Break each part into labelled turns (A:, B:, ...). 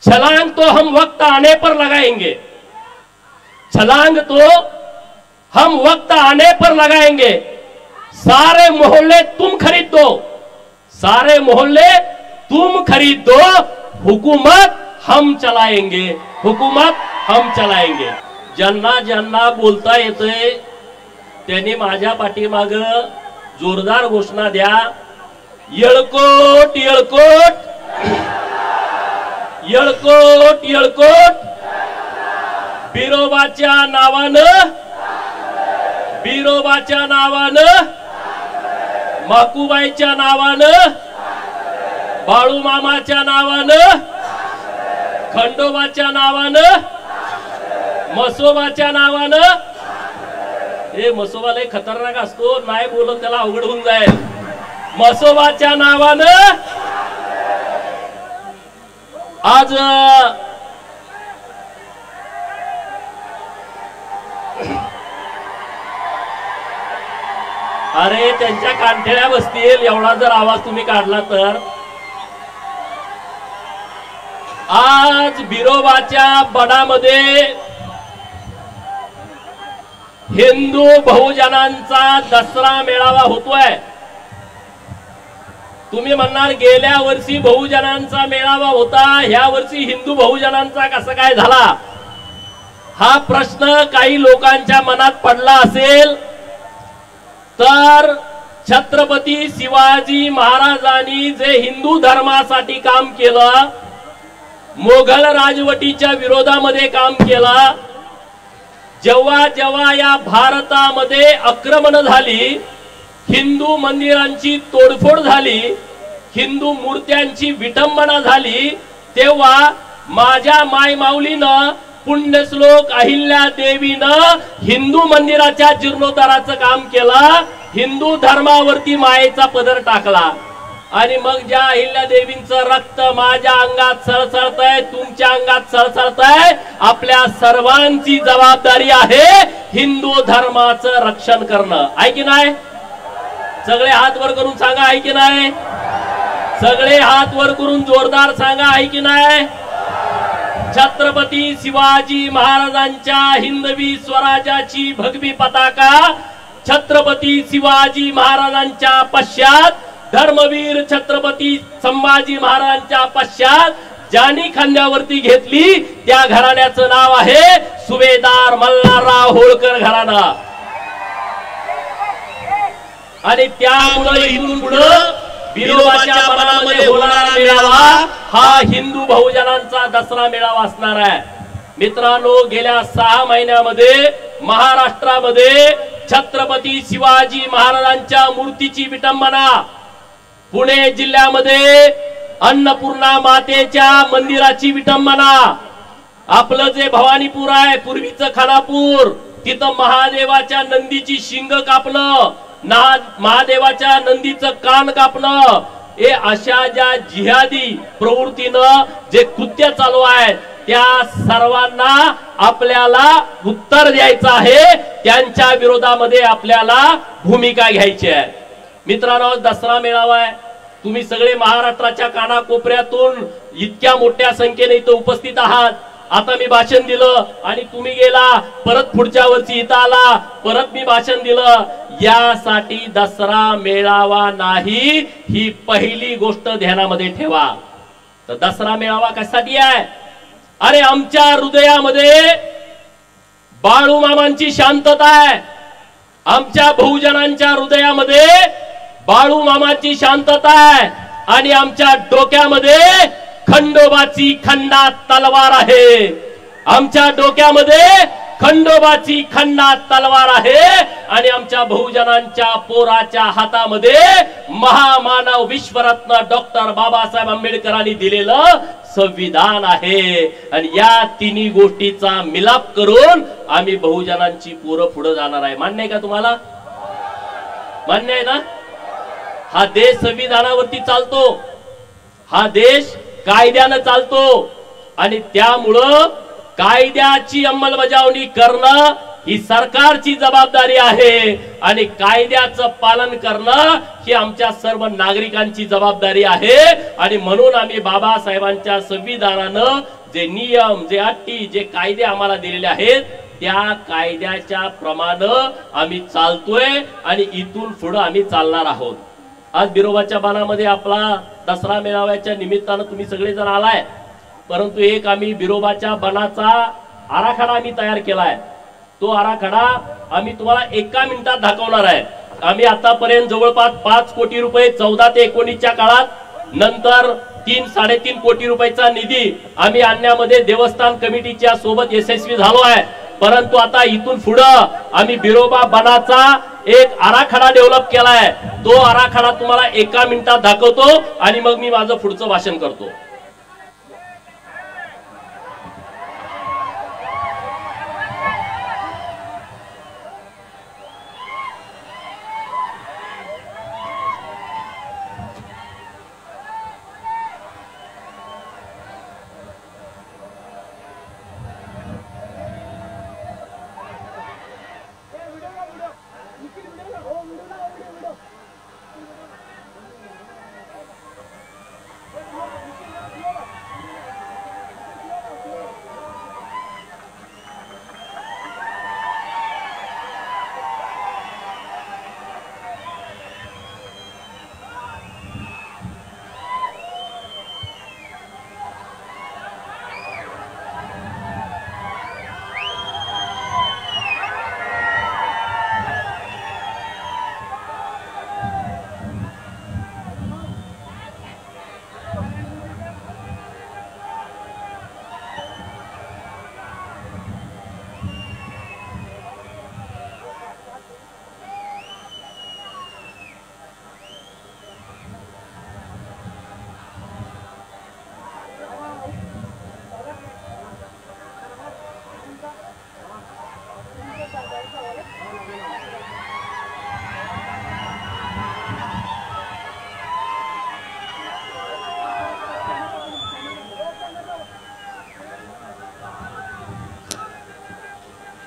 A: छलांग तो हम वक्त आने पर लगाएंगे, छलांग तो हम वक्त आने पर लगाएंगे। सारे मोहल्ले तुम खरीद दो, सारे मोहल्ले तुम खरीद दो, हुकूमत हम चलाएंगे, हुकूमत हम चलाएंगे। ज्यांना ज्यांना बोलता येतंय त्यांनी माझ्या पाठीमाग जोरदार घोषणा द्या। येळकोट येळकोट येळकोट येळकोट, बिरोबाच्या नावानं, बिरोबाच्या नावानं, माकूबाईच्या नावानं, बाळूमामाच्या नावानं, खंडोबाच्या नावानं, मसोबाच्या नावानं। हे मसोबा लय खतरनाक असतो, नाही बोलत त्याला अवघड होऊन जाईल। मसोबाच्या नावानं आज अरे त्यांच्या कानठळ्या बसतील एवढा जर आवाज तुम्ही काढला तर। आज बिरोबाच्या बडामध्ये हिंदू बहुजनांचा दसरा मेळावा होतोय। तुम्ही म्हणणार गेल्या वर्षी बहुजनांचा मेळावा होता, ह्या वर्षी हिंदू बहुजनांचा कसं काय झाला? हा प्रश्न काही लोकांच्या मनात पडला असेल तर छत्रपती शिवाजी महाराजांनी जे हिंदू धर्मासाठी काम केलं, मोगल राजवटीच्या विरोधामध्ये काम केलं, जेव्हा जेव्हा या भारतामध्ये आक्रमण झाली, हिंदू मंदिरांची तोडफोड झाली, हिंदू मूर्त्यांची विटंबना झाली, तेव्हा माझ्या मायमाऊलीनं पुण्यश्लोक अहिल्या देवीनं हिंदू मंदिराच्या जीर्णोद्धाराचं काम केलं, हिंदू धर्मावरती मायेचा पदर टाकला। आणि मग ज्या अहिल्या देवींचं रक्त माझ्या अंगात सळसळतंय, तुमच्या अंगात सळसळतंय, आपल्या सर्वांची जबाबदारी आहे हिंदू धर्माचं रक्षण करणं, आहे की नाही? सगळे हात वर करून सांगा, आहे की नाही? सगळे हात वर करून जोरदार सांगा, आहे की नाही? छत्रपती शिवाजी महाराजांच्या हिंदवी स्वराज्याची भगवी पताका, छत्रपती शिवाजी महाराजांच्या पश्चात धर्मवीर छत्रपती संभाजी महाराजांच्या पश्चात ज्यांनी खांद्यावरती घेतली त्या घराण्याचं नाव आहे सुभेदार मल्हारराव होळकर घराणा। आणि त्यामुळे इथून पुढे बिरोबाच्या मनामध्ये होणारा मेळावा हा हिंदू बहुजनांचा दसरा मेळावा असणार आहे। मित्रांनो, गेल्या 6 महिन्यामध्ये महाराष्ट्रामध्ये छत्रपती शिवाजी महाराजांच्या मूर्तीची विटंबना, पुणे जिल्ह्यामध्ये अन्नपूर्णा मातेच्या मंदिराची विटंबना, आपलं जे भवानीपूर आहे पूर्वीचं खानापूर, तिथं महादेवाच्या नंदीची शिंग कापणं, महादेवाच्या नंदीचं कान कापणं, हे अशा ज्या जिहादी प्रवृत्तीनं जे कृत्य चालू आहे त्या सर्वांना आपल्याला उत्तर द्यायचं आहे, त्यांच्या विरोधामध्ये आपल्याला भूमिका घ्यायची आहे। मित्रांनो, दसरा मेळावा आहे, तुम्ही सगळे महाराष्ट्राच्या कानाकोपऱ्यातून इतक्या मोठ्या संख्येने इथं उपस्थित आहात। आता मी भाषण दिलं आणि तुम्ही गेला, परत पुढच्या वर्षी इथं आला, परत मी भाषण दिलं, यासाठी दसरा मेळावा नाही, ही पहिली गोष्ट ध्यानामध्ये ठेवा। तर दसरा मेळावा कशासाठी आहे? अरे आमच्या हृदयामध्ये बाळूमामांची शांतता आहे, आमच्या बहुजनांच्या हृदयामध्ये बाळूमामाची शांतता आहे, आणि आमच्या डोक्यामध्ये खंडोबाची खंडात तलवार आहे, आमच्या डोक्यामध्ये खंडोबाची खंडात तलवार आहे, आणि आमच्या बहुजनांच्या पोराच्या हातामध्ये महामानव विश्वरत्न डॉक्टर बाबासाहेब आंबेडकरांनी दिलेलं संविधान आहे। आणि या तिन्ही गोष्टीचा मिलाप करून आम्ही बहुजनांची पोरं पुढे जाणार आहे। मान्य आहे का तुम्हाला? मान्य आहे ना? हा देश संविधानावरती चालतो, हा देश कायद्याने चालतो, आणि त्यामुळं कायद्याची अंमलबजावणी करणं ही सरकारची जबाबदारी आहे आणि कायद्याचं पालन करणं ही आमच्या सर्व नागरिकांची जबाबदारी आहे। आणि म्हणून आम्ही बाबासाहेबांच्या संविधानानं जे नियम, जे अटी, जे कायदे आम्हाला दिलेले आहेत त्या कायद्याच्या प्रमाणे आम्ही चालतोय आणि इथून पुढे आम्ही चालणार आहोत। आज बिरोबाच्या बाणामध्ये आपला दसरा मेळाव्याच्या निमित्तानं तुम्ही सगळेजण आलाय, परंतु एक आम्ही बिरोबाच्या बाणाचा आराखडा आम्ही तयार केलाय। तो आराखडा आम्ही तुम्हाला एका मिनिटात दाखवणार आहे। आम्ही आतापर्यंत जवळपास 5 कोटी रुपये 14 ते 19च्या काळात, नंतर 3-3.5 कोटी रुपयाचा निधी आम्ही आणण्यामध्ये देवस्थान कमिटीच्या सोबत यशस्वी झालो आहे। परंतु आता इथून पुढे आम्ही बिरोबा बाणाचा एक आराखडा डेव्हलप केलाय। तो आराखडा तुम्हाला एका मिनिटात दाखवतो आणि मग मी माझं पुढचं भाषण करतो।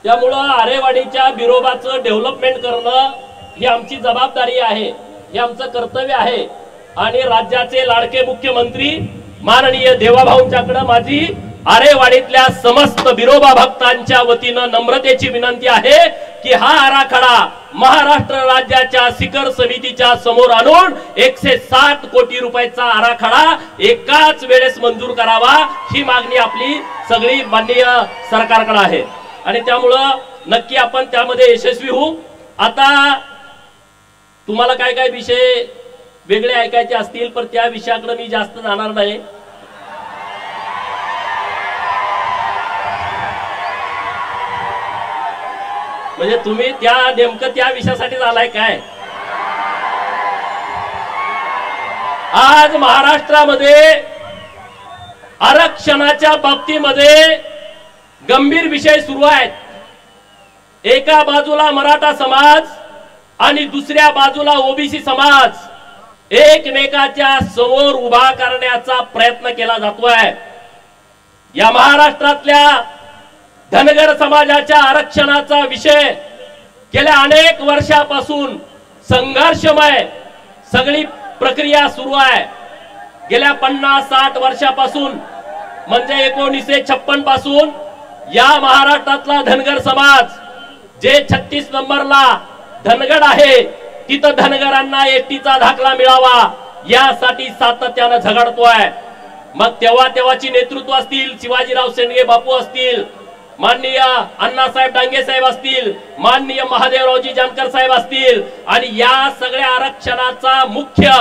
A: त्यामुळं आरेवाडीच्या बिरोबाचं डेव्हलपमेंट करणं ही आमची जबाबदारी आहे, हे आमचं कर्तव्य आहे। आणि राज्याचे लाडके मुख्यमंत्री माननीय देवाभाऊंच्याकडे माझी आरेवाडीतल्या समस्त बिरोबा भक्तांच्या वतीनं नम्रतेची विनंती आहे की हा आराखडा महाराष्ट्र राज्याच्या शिखर समितीच्या समोर आणून 160 कोटी रुपयाचा आराखडा एकाच वेळेस मंजूर करावा, ही मागणी आपली सगळी माननीय सरकारकडे आहे। आणि त्यामुळं नक्की आपण त्यामध्ये यशस्वी होऊ। आता तुम्हाला काय काय विषय वेगळे ऐकायचे असतील पण त्या विषयाकडे मी जास्त जाणार नाही। म्हणजे तुम्ही त्या नेमकं त्या विषयासाठी आलाय काय? आज महाराष्ट्रामध्ये आरक्षणाच्या बाबतीमध्ये गंभीर विषय सुरू आहेत। एका बाजूला मराठा समाज आणि दुसऱ्या बाजूला ओबीसी समाज एकमेकाच्या समोर उभा करण्याचा प्रयत्न केला जातोय। या महाराष्ट्रातल्या धनगर समाजाच्या आरक्षणाचा विषय गेल्या अनेक वर्षापासून संघर्षमय सगळी प्रक्रिया सुरू आहे। गेल्या 50-60 वर्षापासून म्हणजे 1956 पासून या महाराष्ट्रातला धनगर समाज जे 36 नंबरला धनगड आहे तिथं धनगरांना एसटीचा दाखला मिळावा यासाठी सातत्याने झगडतोय। मग तेव्हाची नेतृत्व असतील, शिवाजीराव शेंडगे बापू असतील, माननीय अण्णासाहेब डांगे साहेब असतील, माननीय महादेवरावजी जानकर साहेब असतील, आणि या सगळ्या आरक्षणाचा मुख्य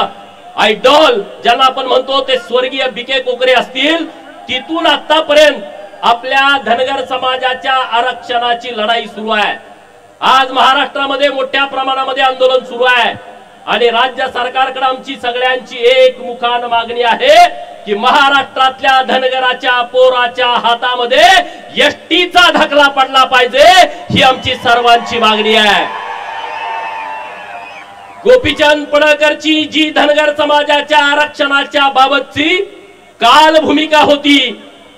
A: आयडॉल ज्यांना आपण म्हणतो ते स्वर्गीय बीके कोकरे असतील। तिथून आतापर्यंत आपल्या धनगर समाजाच्या आरक्षणाची लढाई सुरू आहे। आज महाराष्ट्रामध्ये मोठ्या प्रमाणामध्ये आंदोलन सुरू आहे आणि राज्य सरकारकडे आमची सगळ्यांची एकमुखान मागणी आहे की महाराष्ट्रातल्या धनगराच्या पोराच्या हातामध्ये एसटीचा दाखला पडला पाहिजे, ही आमची सर्वांची मागणी आहे। गोपीचंद पडळकरची जी धनगर समाजाच्या आरक्षणाच्या बाबतची काल भूमिका होती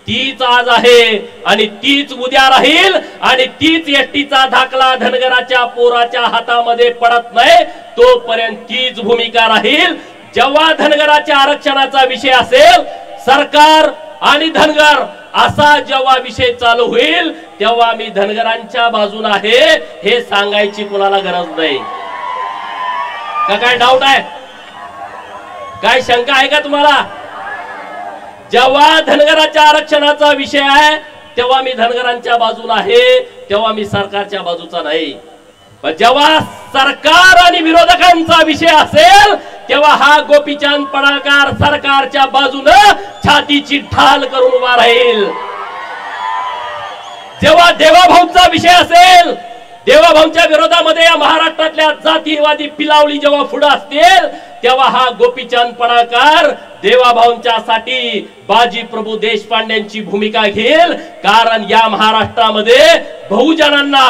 A: तीच आज आहे आणि तीच उद्या राहील आणि तीच एसटीचा दाखला धनगराच्या पोराच्या हातामध्ये पडत नाही तोपर्यंत तीच भूमिका राहील। जेव्हा धनगराच्या आरक्षणाचा विषय असेल, सरकार आणि धनगर असा जेव्हा विषय चालू होईल तेव्हा मी धनगरांच्या बाजूने आहे हे सांगायची कुणाला गरज नाही। का काय डाऊट आहे, काय शंका आहे का तुम्हाला? जेव्हा धनगराच्या आरक्षणाचा विषय आहे तेव्हा मी धनगरांच्या बाजूने आहे, तेव्हा मी सरकारच्या बाजूचा नाही। पण जेव्हा सरकार आणि विरोधकांचा विषय असेल तेव्हा हा गोपीचंद पडळकर सरकारच्या बाजूने छातीची ढाल करून उभा राहील। जेव्हा देवाभाऊचा विषय असेल, देवाभाऊच्या विरोधामध्ये या महाराष्ट्रातल्या जातीवादी पिलावली जेव्हा पुढे असतील तेव्हा हा गोपीचंद पडळकर देवाभाऊंच्यासाठी बाजी प्रभू देशपांड्यांची भूमिका घेईल। कारण या महाराष्ट्रामध्ये बहुजनांना,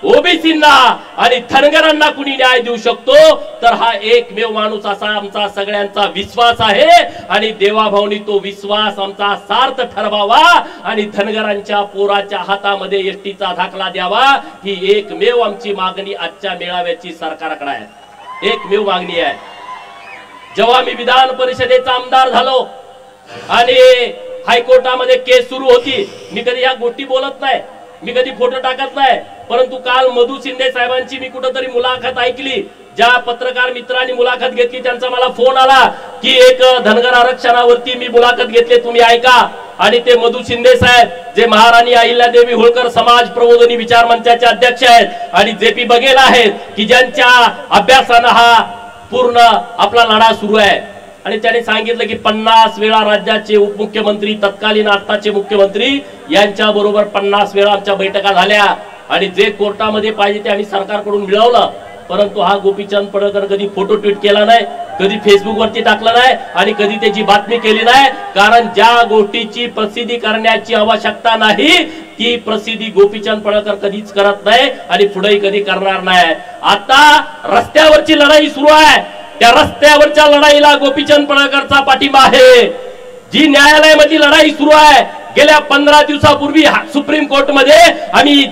A: ओबीसींना आणि धनगरांना कुणी न्याय देऊ शकतो तर हा एकमेव माणूस असा आमचा सगळ्यांचा विश्वास आहे आणि देवाभाऊनी तो विश्वास आमचा सार्थ ठरवावा आणि धनगरांच्या पोराच्या हातामध्ये एसटीचा दाखला द्यावा ही एकमेव आमची मागणी आजच्या मेळाव्याची सरकारकडे आहे, एकमेव मागणी आहे। जेव्हा मी विधान परिषदेचा आमदार झालो आणि हायकोर्टामध्ये केस सुरू होती, मी कधी या गोष्टी बोलत नाही, मी कधी फोटो टाकत नाही, परंतु काल मधु शिंदे साहेबांची मी कुठेतरी मुलाखत ऐकली, ज्या पत्रकार मित्रांनी मुलाखत घेतली त्यांचा मला फोन आला की एक धनगर आरक्षणावरती मी मुलाखत घेतली, तुम्ही ऐका। आणि ते मधु शिंदे साहेब जे महाराणी अहिल्यादेवी होळकर समाज प्रबोधिनी विचार मंचाचे अध्यक्ष आहेत आणि जेपी बघेल आहेत की ज्यांच्या अभ्यासाने हा पूर्ण आपला लढा सुरू आहे। आणि त्यांनी सांगितलं की 50 वेळा राज्याचे उपमुख्यमंत्री, तत्कालीन आत्ताचे मुख्यमंत्री यांच्या बरोबर 50 वेळा आमच्या बैठका झाल्या आणि जे कोर्टामध्ये पाहिजे ते आम्ही सरकारकडून मिळवलं, परंतु हा गोपीचंद पडळकर कधी फोटो ट्विट केला नाही, कधी फेसबुक वरती टाकला नाही आणि कधी त्याची बातमी केली नाही। कारण ज्या गोष्टीची प्रसिद्धी करण्याची आवश्यकता नाही ती प्रसिद्धी गोपीचंद पडळकर कधीच करत नाही आणि पुढेही कधी करणार नाही। आता रस्त्यावरची लढाई सुरू आहे, त्या रस्त्यावरच्या लढाईला गोपीचंद पडळकरचा पाठिंबा आहे। जी न्यायालयामध्ये लढाई सुरू आहे, गेल्या 15 दिवसापूर्वी सुप्रीम कोर्टमध्ये आम्ही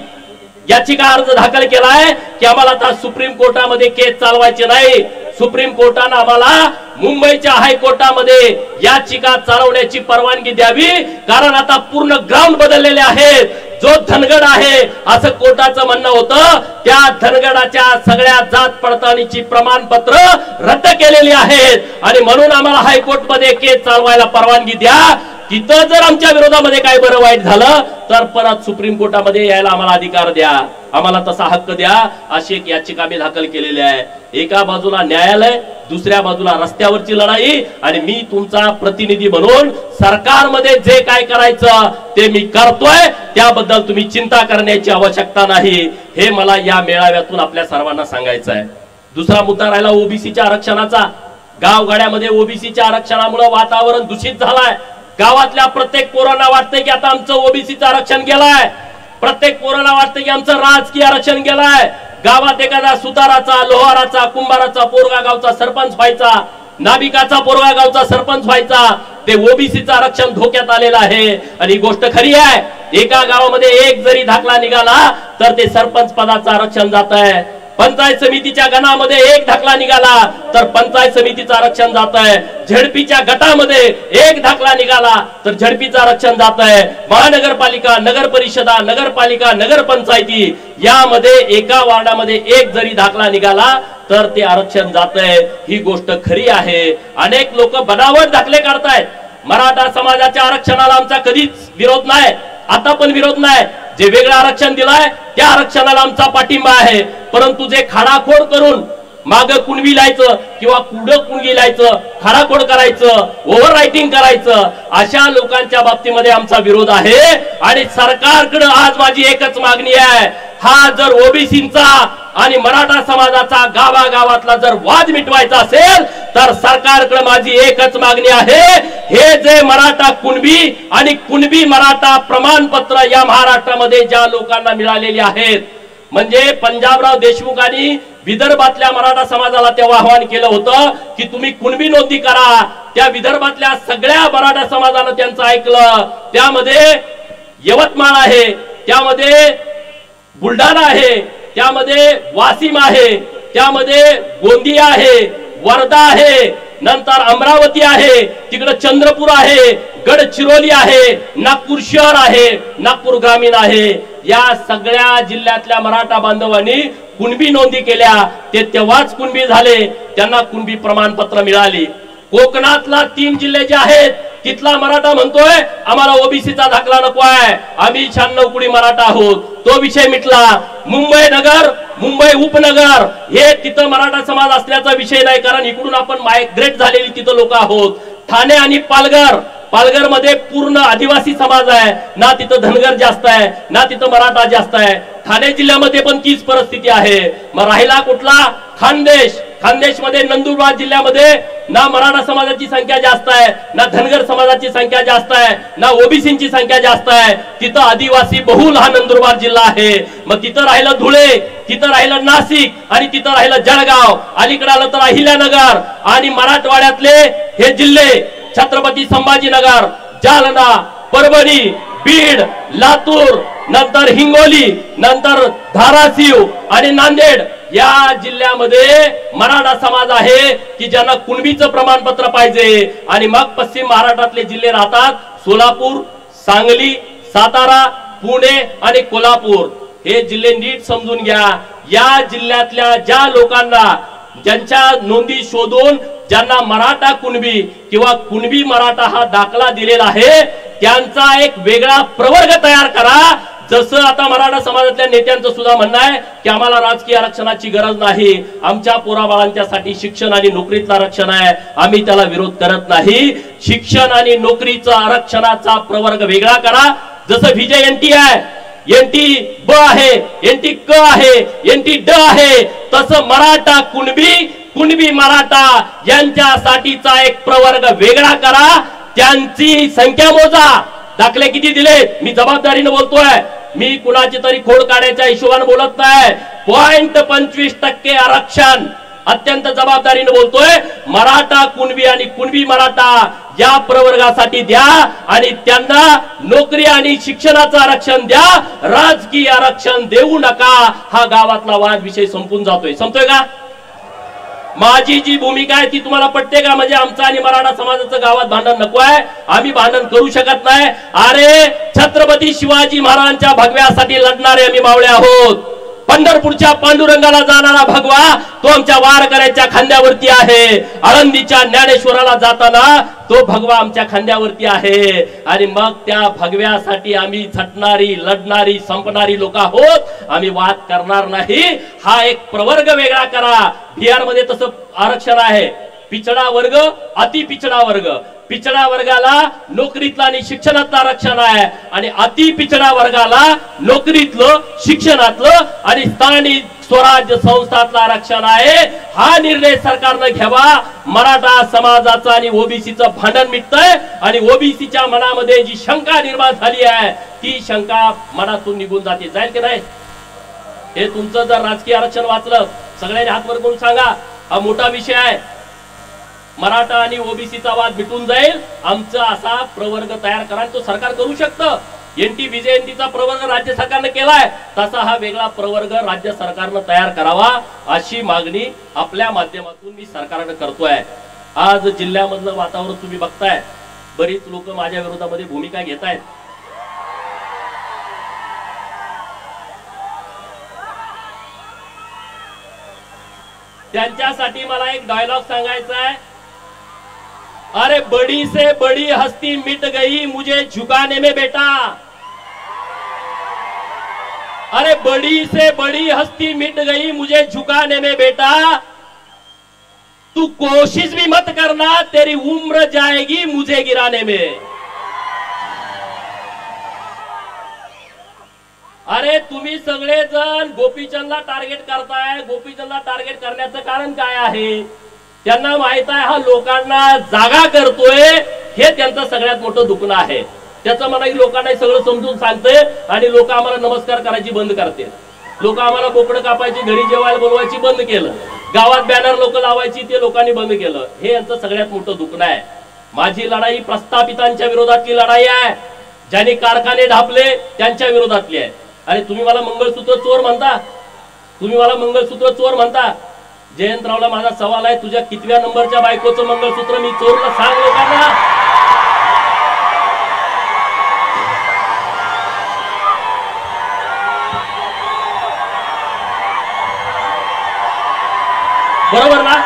A: याचिका अर्ज दाखल केलाय की आम्हाला आता सुप्रीम कोर्टामध्ये केस चालवायचे नाही। सुप्रीम कोर्टाने आम्हाला मुंबईच्या हायकोर्टामध्ये याचिका चालवण्याची परवानगी द्यावी, कारण आता पूर्ण ग्राउंड बदललेले आहेत। जो धनगड आहे असं कोर्टाचं म्हणणं होतं, त्या धनगडाच्या सगळ्या जात पडताळणीची प्रमाणपत्र रद्द केलेली आहेत आणि म्हणून आम्हाला हायकोर्टमध्ये केस चालवायला परवानगी द्या। तिथं जर आमच्या विरोधामध्ये काय बरं वाईट झालं तर परत सुप्रीम कोर्टामध्ये यायला आम्हाला अधिकार द्या, आम्हाला तसा हक्क द्या, अशी एक याचिका मी दाखल केलेली आहे। एका बाजूला न्यायालय, दुसऱ्या बाजूला रस्त्यावरची लढाई आणि मी तुमचा प्रतिनिधी म्हणून सरकारमध्ये जे काय करायचं ते मी करतोय, त्याबद्दल तुम्ही चिंता करण्याची आवश्यकता नाही, हे मला या मेळाव्यातून आपल्या सर्वांना सांगायचं आहे। दुसरा मुद्दा राहिला ओबीसीच्या आरक्षणाचा। गावगाड्यामध्ये ओबीसीच्या आरक्षणामुळे वातावरण दूषित झालंय। गावातल्या प्रत्येक पोरांना वाटतंय की आता आमचं ओबीसीचं आरक्षण गेलाय, प्रत्येक पोरांना वाटतंय की आमचं राजकीय आरक्षण गेलाय। गावात एखादा सुताराचा, लोहाराचा, कुंभाराचा पोरगा गावचा सरपंच व्हायचा, नाभिकाचा पोरगा गावचा सरपंच व्हायचा, ते ओबीसीचं आरक्षण धोक्यात आलेलं आहे। आणि ही गोष्ट खरी आहे, एका गावामध्ये एक जरी दाखला निघाला तर ते सरपंच पदाचं आरक्षण जात आहे। पंचायत समितीच्या गणामध्ये एक दाखला निघाला तर पंचायत समितीचं आरक्षण जात आहे। झडपीच्या गटामध्ये एक दाखला निघाला तर झडपीचं आरक्षण जात आहे। महानगरपालिका, नगर परिषदा, नगरपालिका, नगरपंचायती यामध्ये एका वार्डामध्ये एक जरी दाखला निघाला तर ते आरक्षण जात आहे। ही गोष्ट खरी आहे। अनेक लोक बनावट दाखले काढतायत। मराठा समाजाच्या आरक्षणाला आमचा कधीच विरोध नाही, आता पण विरोध नाही। जे वेगळं आरक्षण दिलाय त्या आरक्षणाला आमचा पाठिंबा आहे, परंतु जे खाडाखोड करून माग कुणबी लायचं किंवा कुडं कुणगी लायचं, खाडाखोड करायचं, ओव्हर रायटिंग करायचं, अशा लोकांच्या बाबतीमध्ये आमचा विरोध आहे। आणि सरकारकडे आज माझी एकच मागणी आहे, हा जर ओबीसींचा आणि मराठा समाजाचा गावागावातला जर वाद मिटवायचा असेल तर सरकारकडे माझी एकच मागणी आहे, हे जे मराठा कुणबी आणि कुणबी मराठा प्रमाणपत्र या महाराष्ट्रामध्ये ज्या लोकांना मिळालेली आहेत, म्हणजे पंजाबराव देशमुखांनी विदर्भातल्या मराठा समाजाला तेव्हा आवाहन केलं होतं की तुम्ही कुणबी नोंदणी करा, त्या विदर्भातल्या सगळ्या मराठा समाजानं त्यांचं ऐकलं. त्यामध्ये यवतमाळ आहे, त्यामध्ये बुलढाणा आहे, त्यामध्ये वाशिम आहे, त्यामध्ये गोंदिया आहे, वर्धा आहे, नंतर अमरावती आहे, तिकडे चंद्रपूर आहे, गडचिरोली आहे, नागपूर शहर आहे, नागपूर ग्रामीण आहे. या सगळ्या जिल्ह्यातल्या मराठा बांधवांनी कुणबी नोंदी केल्या. ते तेव्हाच कुणबी झाले, त्यांना कुणबी प्रमाणपत्र मिळाली. कोकणातला 3 जिल्हे जे आहेत तिथला मराठा म्हणतोय आम्हाला ओबीसीचा दाखला नको आहे, आम्ही 96 कुडी मराठा आहोत. तो विषय मिटला. मुंबई नगर, मुंबई उपनगर हे तिथं मराठा समाज असल्याचा विषय नाही, कारण इकडून आपण मायग्रेट झालेली तिथं लोक आहोत. ठाणे आणि पालघर, पालघर मध्ये पूर्ण आदिवासी समाज आहे ना, तिथं धनगर जास्त आहे ना तिथं मराठा जास्त आहे. ठाणे जिल्ह्यामध्ये पण तीच परिस्थिती आहे. मग राहिला कुठला? खानदेश. खानदेश मध्ये नंदुरबार जिल्ह्यामध्ये ना मराठा समाजाची संख्या जास्त आहे, ना धनगर समाजाची संख्या जास्त आहे, ना ओबीसीची संख्या जास्त आहे. तिथं आदिवासी बहुल हा नंदुरबार जिल्हा आहे. मग तिथं राहिलं धुळे, तिथं राहिलं नाशिक आणि तिथं राहिलं जळगाव. अलीकडे आलं तर अहिल्यानगर. आणि मराठवाड्यातले हे जिल्हे छत्रपती संभाजीनगर, जालना, परभणी, बीड, लातूर, नंतर हिंगोली, नंतर धाराशिव आणि नांदेड या जिल्ह्यामध्ये मराठा समाज आहे की ज्यांना कुणबीचं प्रमाणपत्र पाहिजे. आणि मग पश्चिम महाराष्ट्रातले जिल्हे राहतात सोलापूर, सांगली, सातारा, पुणे आणि कोल्हापूर. हे जिल्हे नीट समजून घ्या. या जिल्ह्यातल्या ज्या लोकांना ज्यांच्या नोंदी शोधून ज्यांना मराठा कुणबी किंवा कुणबी मराठा हा दाखला दिलेला आहे त्यांचा एक वेगळा प्रवर्ग तयार करा. जसं आता मराठा समाजातल्या नेत्यांचं सुद्धा म्हणणं आहे की आम्हाला राजकीय आरक्षणाची गरज नाही, आमच्या पोराबाळांच्यासाठी शिक्षण आणि नोकरीचं आरक्षण आहे, आम्ही त्याला विरोध करत नाही. शिक्षण आणि नोकरीचा आरक्षणाचा प्रवर्ग वेगळा करा. जसं विजय एनटी आहे, एनटी ब आहे, एनटी क आहे, एनटी ड आहे, तसं मराठा कुणबी, कुणबी मराठा यांच्यासाठीचा एक प्रवर्ग वेगळा करा. त्यांची संख्या मोजा. दाखले किती दिलेत मी जबाबदारीने बोलतोय, मी कुणाची तरी खोड काढायच्या हिशोबाने बोलत नाही. 0.25% आरक्षण अत्यंत जबाबदारीने बोलतोय. मराठा कुणबी आणि कुणबी मराठा या प्रवर्गासाठी द्या आणि त्यांना नोकरी आणि शिक्षणाचं आरक्षण द्या. राजकीय आरक्षण देऊ नका. हा गावातला वाद विषय संपून जातोय. संपतोय का? माझी जी भूमिका आहे ती तुम्हाला पटते का? म्हणजे आमचं आणि मराठा समाजाचं गावात भांडण नको आहे, आम्ही भांडण करू शकत नाही. अरे छत्रपती शिवाजी महाराजांच्या भगव्यासाठी लढणारे आम्ही मावळे आहोत. पंढरपूरच्या पांडुरंगाला जाणारा भगवा तो आमच्या वारकऱ्याच्या खांद्यावरती आहे. आळंदीच्या ज्ञानेश्वराला जाताना तो भगवा आमच्या खांद्यावरती आहे. आणि मग त्या भगव्यासाठी आम्ही झटणारी, लढणारी, संपणारी लोक आहोत. आम्ही वाद करणार नाही. हा एक प्रवर्ग वेगळा करा. बिहार मध्ये तसं आरक्षण आहे. पिछडा वर्ग, अति पिछडा वर्ग. पिछडा वर्गाला नोकरीतलं आणि शिक्षणातलं आरक्षण आहे आणि अति पिछडा वर्गाला नोकरीतलं, शिक्षणातलं आणि स्थानिक स्वराज्य संस्थातलं आरक्षण आहे. हा निर्णय सरकारनं घ्यावा. मराठा समाजाचं आणि ओबीसीचं भांडण मिटतंय आणि ओबीसीच्या मनामध्ये जी शंका निर्माण झाली आहे ती शंका मनातून निघून जाते. जाईल की नाही? हे तुमचं जर राजकीय आरक्षण वाचलं सगळ्यांनी हात वर करून सांगा. हा मोठा विषय आहे. मराठा आणि ओबीसीचा वाद मिटून जाईल. आमचा असा प्रवर्ग तयार करा. तो सरकार करू शकतं. एनटी बीजेएनटीचा प्रवर्ग राज्य सरकारने केलाय, तसा हा वेगळा प्रवर्ग राज्य सरकारनं तयार करावा अशी मागणी आपल्या माध्यमातून मी सरकारने करतोय. आज जिल्ह्यामधलं वातावरण तुम्ही बघताय. बरीच लोक माझ्या विरोधामध्ये भूमिका घेत आहेत. त्यांच्यासाठी मला एक डायलॉग सांगायचा आहे. अरे बड़ी से बड़ी हस्ती मिट गई मुझे झुकाने में बेटा. अरे बड़ी से बड़ी हस्ती मिट गई मुझे झुकाने में बेटा. तू कोशिश भी मत करना, तेरी उम्र जाएगी मुझे गिराने में. अरे तुम्ही सगळेजण गोपीचंदला टार्गेट करताय. गोपीचंदला टार्गेट करण्याचं कारण काय आहे? त्यांना माहित आहे हा लोकांना जागा करतोय. हे त्यांचं सगळ्यात मोठं दुखणं आहे. त्याचं मला लोकांना सगळं समजून सांगते आणि लोक आम्हाला नमस्कार करायची बंद करते. लोक आम्हाला बोकडं कापायची, घरी जेवायला बोलवायची बंद केलं. गावात बॅनर लोक लावायची ते लोकांनी बंद केलं. हे यांचं सगळ्यात मोठं दुखणं आहे. माझी लढाई प्रस्थापितांच्या विरोधातली लढाई आहे, ज्यांनी कारखाने ढापले त्यांच्या विरोधातली आहे. अरे तुम्ही मला मंगळसूत्र चोर म्हणता, तुम्ही मला मंगळसूत्र चोर म्हणता. जयंतरावला माझा सवाल आहे, तुझ्या कितव्या नंबरच्या बायकोचं मंगळसूत्र मी चोरलं सांग लोकांना. बरोबर ना?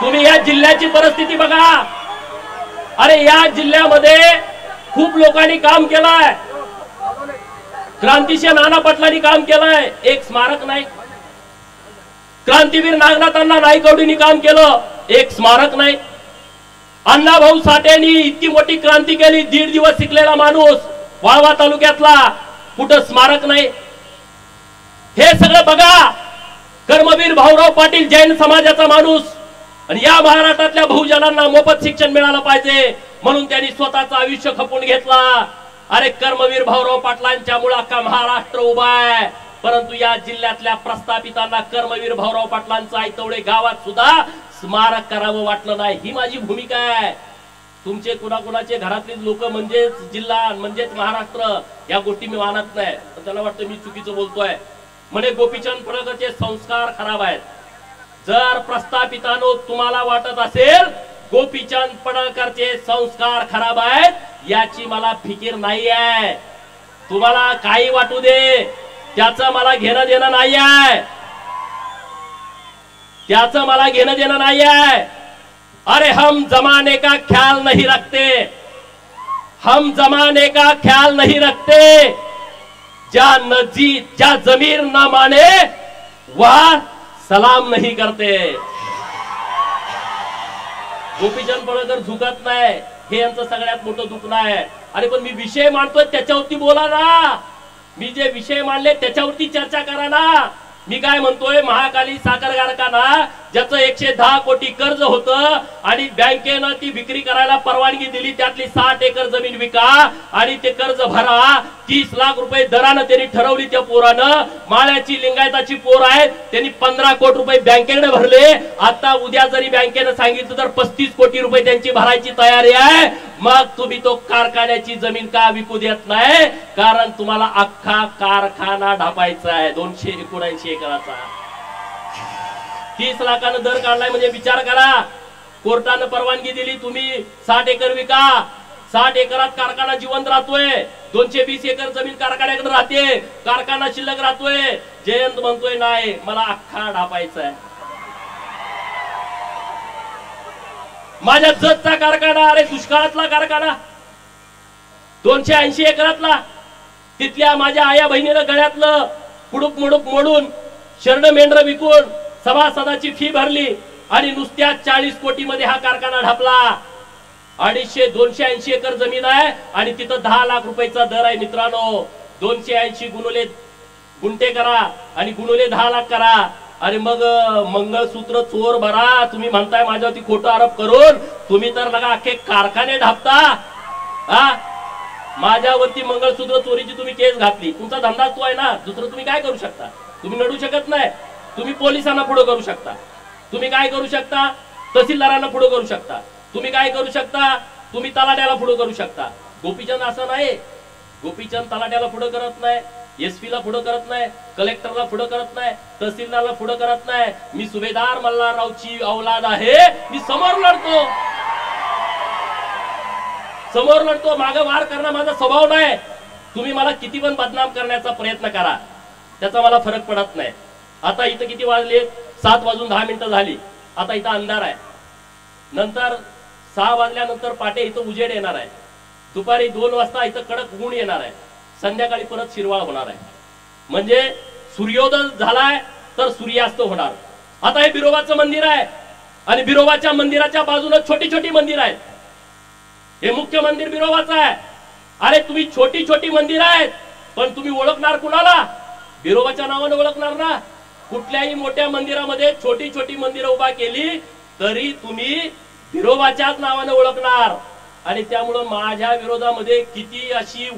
A: तुम्ही या जिल्ह्याची परिस्थिती बघा. अरे या जिल्ह्यामध्ये खूप लोकांनी काम केलंय, क्रांतिसिंह नाना पाटलांनी काम केलंय, एक स्मारक नाही. क्रांतीवीर नागनाथांना नाईकवडींनी काम केलं, एक स्मारक नाही. अण्णाभाऊ साठेंनी इतकी मोठी क्रांती केली, 1.5 दिवस शिकलेला माणूस वाळवा तालुक्यातला, कुठं स्मारक नाही. हे सगळं बघा. कर्मवीर भाऊराव पाटील जैन समाजाचा माणूस, आणि या महाराष्ट्रातल्या बहुजनांना मोफत शिक्षण मिळालं पाहिजे म्हणून त्यांनी स्वतःचं आयुष्य खपून घेतला. अरे कर्मवीर भाऊराव पाटलांच्या मुळे अख्खा महाराष्ट्र उभा आहे. परंतु या जिल्ह्यातल्या प्रस्थापितांना कर्मवीर भाऊराव पाटलांचं आयतवडे गावात सुद्धा स्मारक करावं वाटलं नाही. ही माझी भूमिका आहे. तुमचे कुणाकुणाचे घरातले लोक म्हणजेच जिल्हा म्हणजेच महाराष्ट्र या गोष्टी मी मानत नाही. त्याला वाटतं मी चुकीचं बोलतोय. म्हणे गोपीचंद पडळकरचे संस्कार खराब आहेत. जर प्रस्थापितांनो तुम्हाला वाटत असेल गोपीचंद पडळकरचे संस्कार खराब आहेत, याची मला फिकीर नाही आहे. तुम्हाला काही वाटू दे, त्याचं मला घेणं देणं नाही आहे, त्याचं मला घेणं देणं नाही आहे. अरे हम जमाने का ख्याल नहीं रखते, हम जमाने का ख्याल नहीं रखते. ज्या जमीर न माने वह सलाम नहीं करते. गोपीचंद पडळकर झुकत नाही, हे यांचं सगळ्यात मोठं दुखणं आहे. अरे पण मी विषय मांडतोय त्याच्यावरती बोला ना. मी जे विषय मांडले त्याच्यावरती चर्चा करा ना. मी काय म्हणतोय, महाकाली साखर कारखाना ज्याचं 110 कोटी कर्ज होतं आणि बँकेनं ती विक्री करायला परवानगी दिली, त्यातली 60 एकर जमीन विका आणि ते कर्ज भरा. 30 लाख रुपये दरानं त्यांनी ठरवली. त्या पोरानं, माळ्याची लिंगायताची पोर आहे, त्यांनी 15 कोटी रुपये बँकेकडे भरले. आता उद्या जरी बँकेनं सांगितलं तर 35 कोटी रुपये त्यांची भरायची तयारी आहे. मग तुम्ही तो कारखान्याची जमीन का विकू देत नाही? कारण तुम्हाला अख्खा कारखाना ढापायचा आहे 279 एकराचा. 30 लाखानं दर काढलाय म्हणजे विचार करा. कोर्टानं परवानगी दिली, तुम्ही 60 एकर विका. 60 एकरात कारखाना जिवंत राहतोय. 220 एकर जमीन कारखान्याकडे राहते, कारखाना शिल्लक राहतोय. जयंत म्हणतोय नाही, मला अख्खा ढापायचा आहे. माझ्या जतचा कारखाना, अरे दुष्काळातला कारखाना 280 एकरातला, तिथल्या माझ्या आया बहिणीनं गळ्यातलं कुडूक मुडूक मोडून शरण मेंढर विकून सभासदाची फी भरली आणि नुसत्या 40 कोटी मध्ये हा कारखाना ढापला. 280 एकर जमीन आहे आणि तिथं 10 लाख रुपयाचा दर आहे. मित्रांनो, 280 गुंठे करा आणि गुणुले 10 लाख करा. अरे मग मंगळसूत्र चोर भरा. तुम्ही म्हणताय माझ्यावरती खोटा आरोप करून, तुम्ही तर लगा अख्खे कारखाने ढापता. माझ्यावरती मंगळसूत्र चोरीची तुम्ही केस घातली, तुमचा धंदा तो आहे ना. दुसरं तुम्ही काय करू शकता? तुम्ही लढू शकत नाही. तुम्ही पोलिसांना पुढे करू शकता. तुम्ही काय करू शकता? तहसीलदारांना पुढे करू शकता. तुम्ही काय करू शकता? तुम्ही तलाट्याला पुढे करू शकता. गोपीचंद असं नाही. गोपीचंद तलाट्याला पुढे करत नाही, एसपी ला पुढे करत नाही, कलेक्टरला पुढे करत नाही, तहसीलदारला पुढे करत नाही. मी सुभेदार मल्हाररावची औलाद आहे. मी समोर लढतो, समोर लढतो. मागे वार करणं माझा स्वभाव नाही. तुम्ही मला किती पण बदनाम करण्याचा प्रयत्न करा, त्याचा मला फरक पडत नाही. आता इथं किती वाजले? 7 वाजून 10 मिनिटं झाली. आता इथं अंधार आहे. नंतर 6 वाजल्यानंतर पाटे इथं उजेड येणार आहे. दुपारी 2 वाजता इथं कडक ऊन येणार आहे. संध्याकाळी परत शिरवाळ होणार आहे. म्हणजे सूर्योदय झालाय तर सूर्यास्त होणार. आता हे बिरोबाचं मंदिर आहे आणि बिरोबाच्या मंदिराच्या बाजूला छोटी छोटी मंदिर आहेत. हे मुख्य मंदिर बिरोबाचं आहे. अरे तुम्ही छोटी छोटी मंदिर आहेत, पण तुम्ही ओळखणार कुणाला? बिरोबाच्या नावाने ओळखणार ना. कुठल्याही मोठ्या मंदिरामध्ये छोटी छोटी मंदिरं उभा केली तरी तुम्ही बिरोबाच्याच नावाने ओळखणार. आणि त्यामुळं माझ्या विरोधामध्ये किती अशी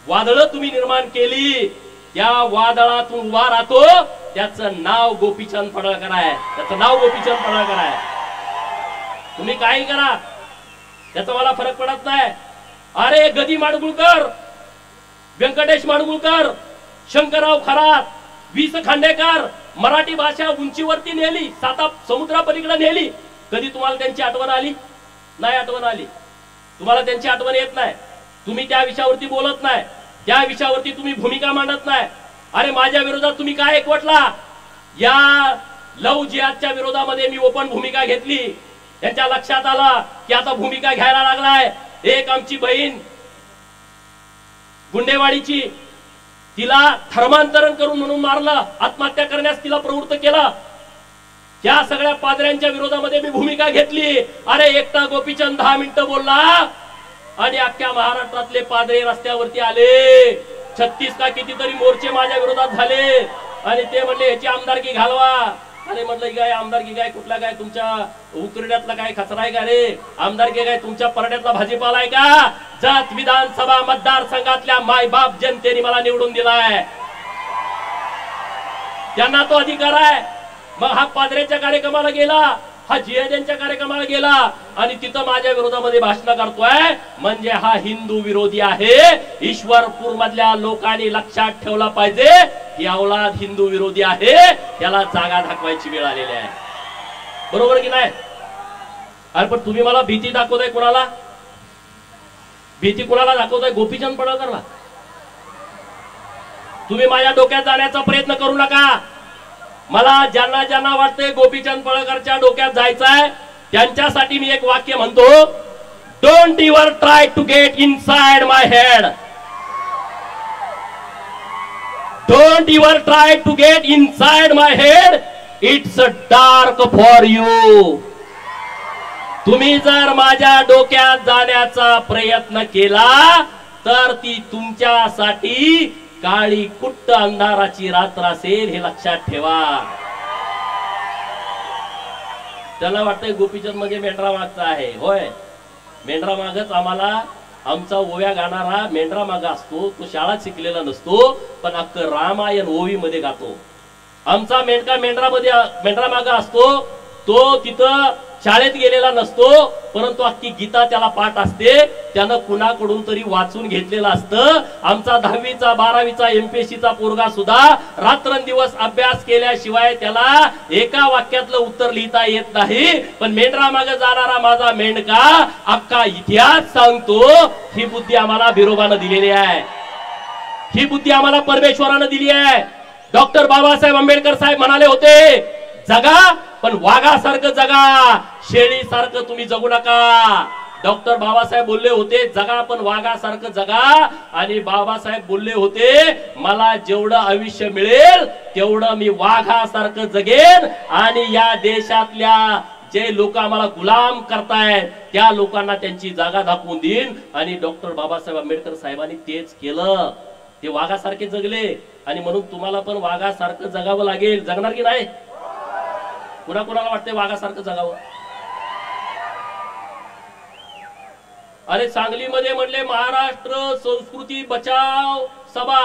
A: वादळ तुम्ही निर्माण केली, त्या वादळातून उभा राहतो, त्याचं नाव गोपीचंद पडळकर आहे, त्याचं नाव गोपीचंद पडळकर आहे. तुम्ही काही करा, त्याचा मला फरक पडत नाही. अरे गदी माडगुळकर, व्यंकटेश माडगुळकर, शंकरराव खरात, वीस खांडेकर मराठी भाषा उंचीवरती नेली, 7 समुद्रापलीकडे नेली. कधी तुम्हाला त्यांची आठवण आली? नाही आठवण आली. तुम्हाला त्यांची आठवण येत नाही. तुम्ही त्या विषयावरती बोलत नाही, त्या विषयावरती तुम्ही भूमिका मांडत नाही. अरे माझ्या विरोधात तुम्ही काय एकवटला? या लव जिहादच्या विरोधामध्ये मी ओपन भूमिका घेतली. त्यांच्या लक्षात आलं की आता भूमिका घ्यायला लागलाय. एक आमची बहीण गुंडेवाडीची, तिला धर्मांतरण करून म्हणून मारलं, आत्महत्या करण्यास तिला प्रवृत्त केलं. या सगळ्या पादऱ्यांच्या विरोधामध्ये मी भूमिका घेतली. अरे एकटा गोपीचंद 10 मिनिटं बोलला आणि अख्ख्या महाराष्ट्रातले पादरे रस्त्यावरती आले. 36 का कितीतरी मोर्चे माझ्या विरोधात झाले आणि ते म्हणले ह्याची आमदारकी घालवा. अरे म्हटलं काय आमदारकी काय, कुठला काय तुमच्या उकरड्यातला काय कचरा आहे का रे? आमदारकी काय तुमच्या परड्यातला भाजीपाला आहे का? जत विधानसभा मतदारसंघातल्या मायबाप जनतेने मला निवडून दिलाय, त्यांना तो अधिकार आहे. मग हा पादरेच्या कार्यक्रमाला गेला, हा जिहाद्यांच्या कार्यक्रमाला गेला आणि तिथं माझ्या विरोधामध्ये भाषण करतोय, म्हणजे हा हिंदू विरोधी आहे. ईश्वरपूर मधल्या लोकांनी लक्षात ठेवला पाहिजे, ही औलाद हिंदू विरोधी आहे, त्याला जागा दाखवायची वेळ आलेली आहे. बरोबर की नाही? अरे पण तुम्ही मला भीती दाखवताय. कोणाला भीती, कोणाला दाखवताय? गोपीचंद पडळकरला. तुम्ही माझ्या डोक्यात जाण्याचा प्रयत्न करू नका. मला ज्यांना ज्यांना वाटतंय गोपीचंद पडळकरच्या डोक्यात जायचंय, त्यांच्यासाठी मी एक वाक्य म्हणतो, don't ever try to get inside my head. Don't ever try to get inside my head, it's dark for you. तुम्ही जर माझ्या डोक्यात जाण्याचा प्रयत्न केला तर ती तुमच्यासाठी काळी कुट्ट अंधाराची रात्र असेल, हे लक्षात ठेवा. त्याला वाटतंय गोपीचंद म्हणजे मेंढरा मागचा आहे. होय, मेंढरा मागच आम्हाला, आमचा ओव्या गाणारा मेंढरा मागा असतो. तो शाळा शिकलेला नसतो, पण अख्खं रामायण ओवी मध्ये गातो. आमचा मेंढका मेंढरा मागा असतो. तो तिथं शाळेत गेलेला नसतो, परंतु अख्खी गीता त्याला पाठ असते. त्यानं कुणाकडून तरी वाचून घेतलेलं असतं. आमचा 10वीचा 12वीचा MPSCचा पोरगा सुद्धा रात्रंदिवस अभ्यास केल्याशिवाय त्याला एका वाक्यातलं उत्तर लिहिता येत नाही. पण मेंढरा मागे जाणारा माझा मेंढका अख्खा इतिहास सांगतो. ही बुद्धी आम्हाला बिरोबानं दिलेली आहे, ही बुद्धी आम्हाला परमेश्वरानं दिली आहे. डॉक्टर बाबासाहेब आंबेडकर साहेब म्हणाले होते, जगा पण वाघासारखं जगा, शेळीसारखं तुम्ही जगू नका. डॉक्टर बाबासाहेब बोलले होते, जगा पण वाघासारखं जगा. आणि बाबासाहेब बोलले होते, मला जेवढं आयुष्य मिळेल तेवढं मी वाघासारखं जगेन आणि या देशातल्या जे लोक आम्हाला गुलाम करतायत त्या लोकांना त्यांची जागा दाखवून देईन. आणि डॉक्टर बाबासाहेब आंबेडकर साहेबांनी तेच केलं. ते वाघासारखे जगले आणि म्हणून तुम्हाला पण वाघासारखं जगावं लागेल. जगणार की नाही? कुणाला वाटते वाघासारखं जगावं? अरे सांगलीमध्ये म्हणले महाराष्ट्र संस्कृती बचाव सभा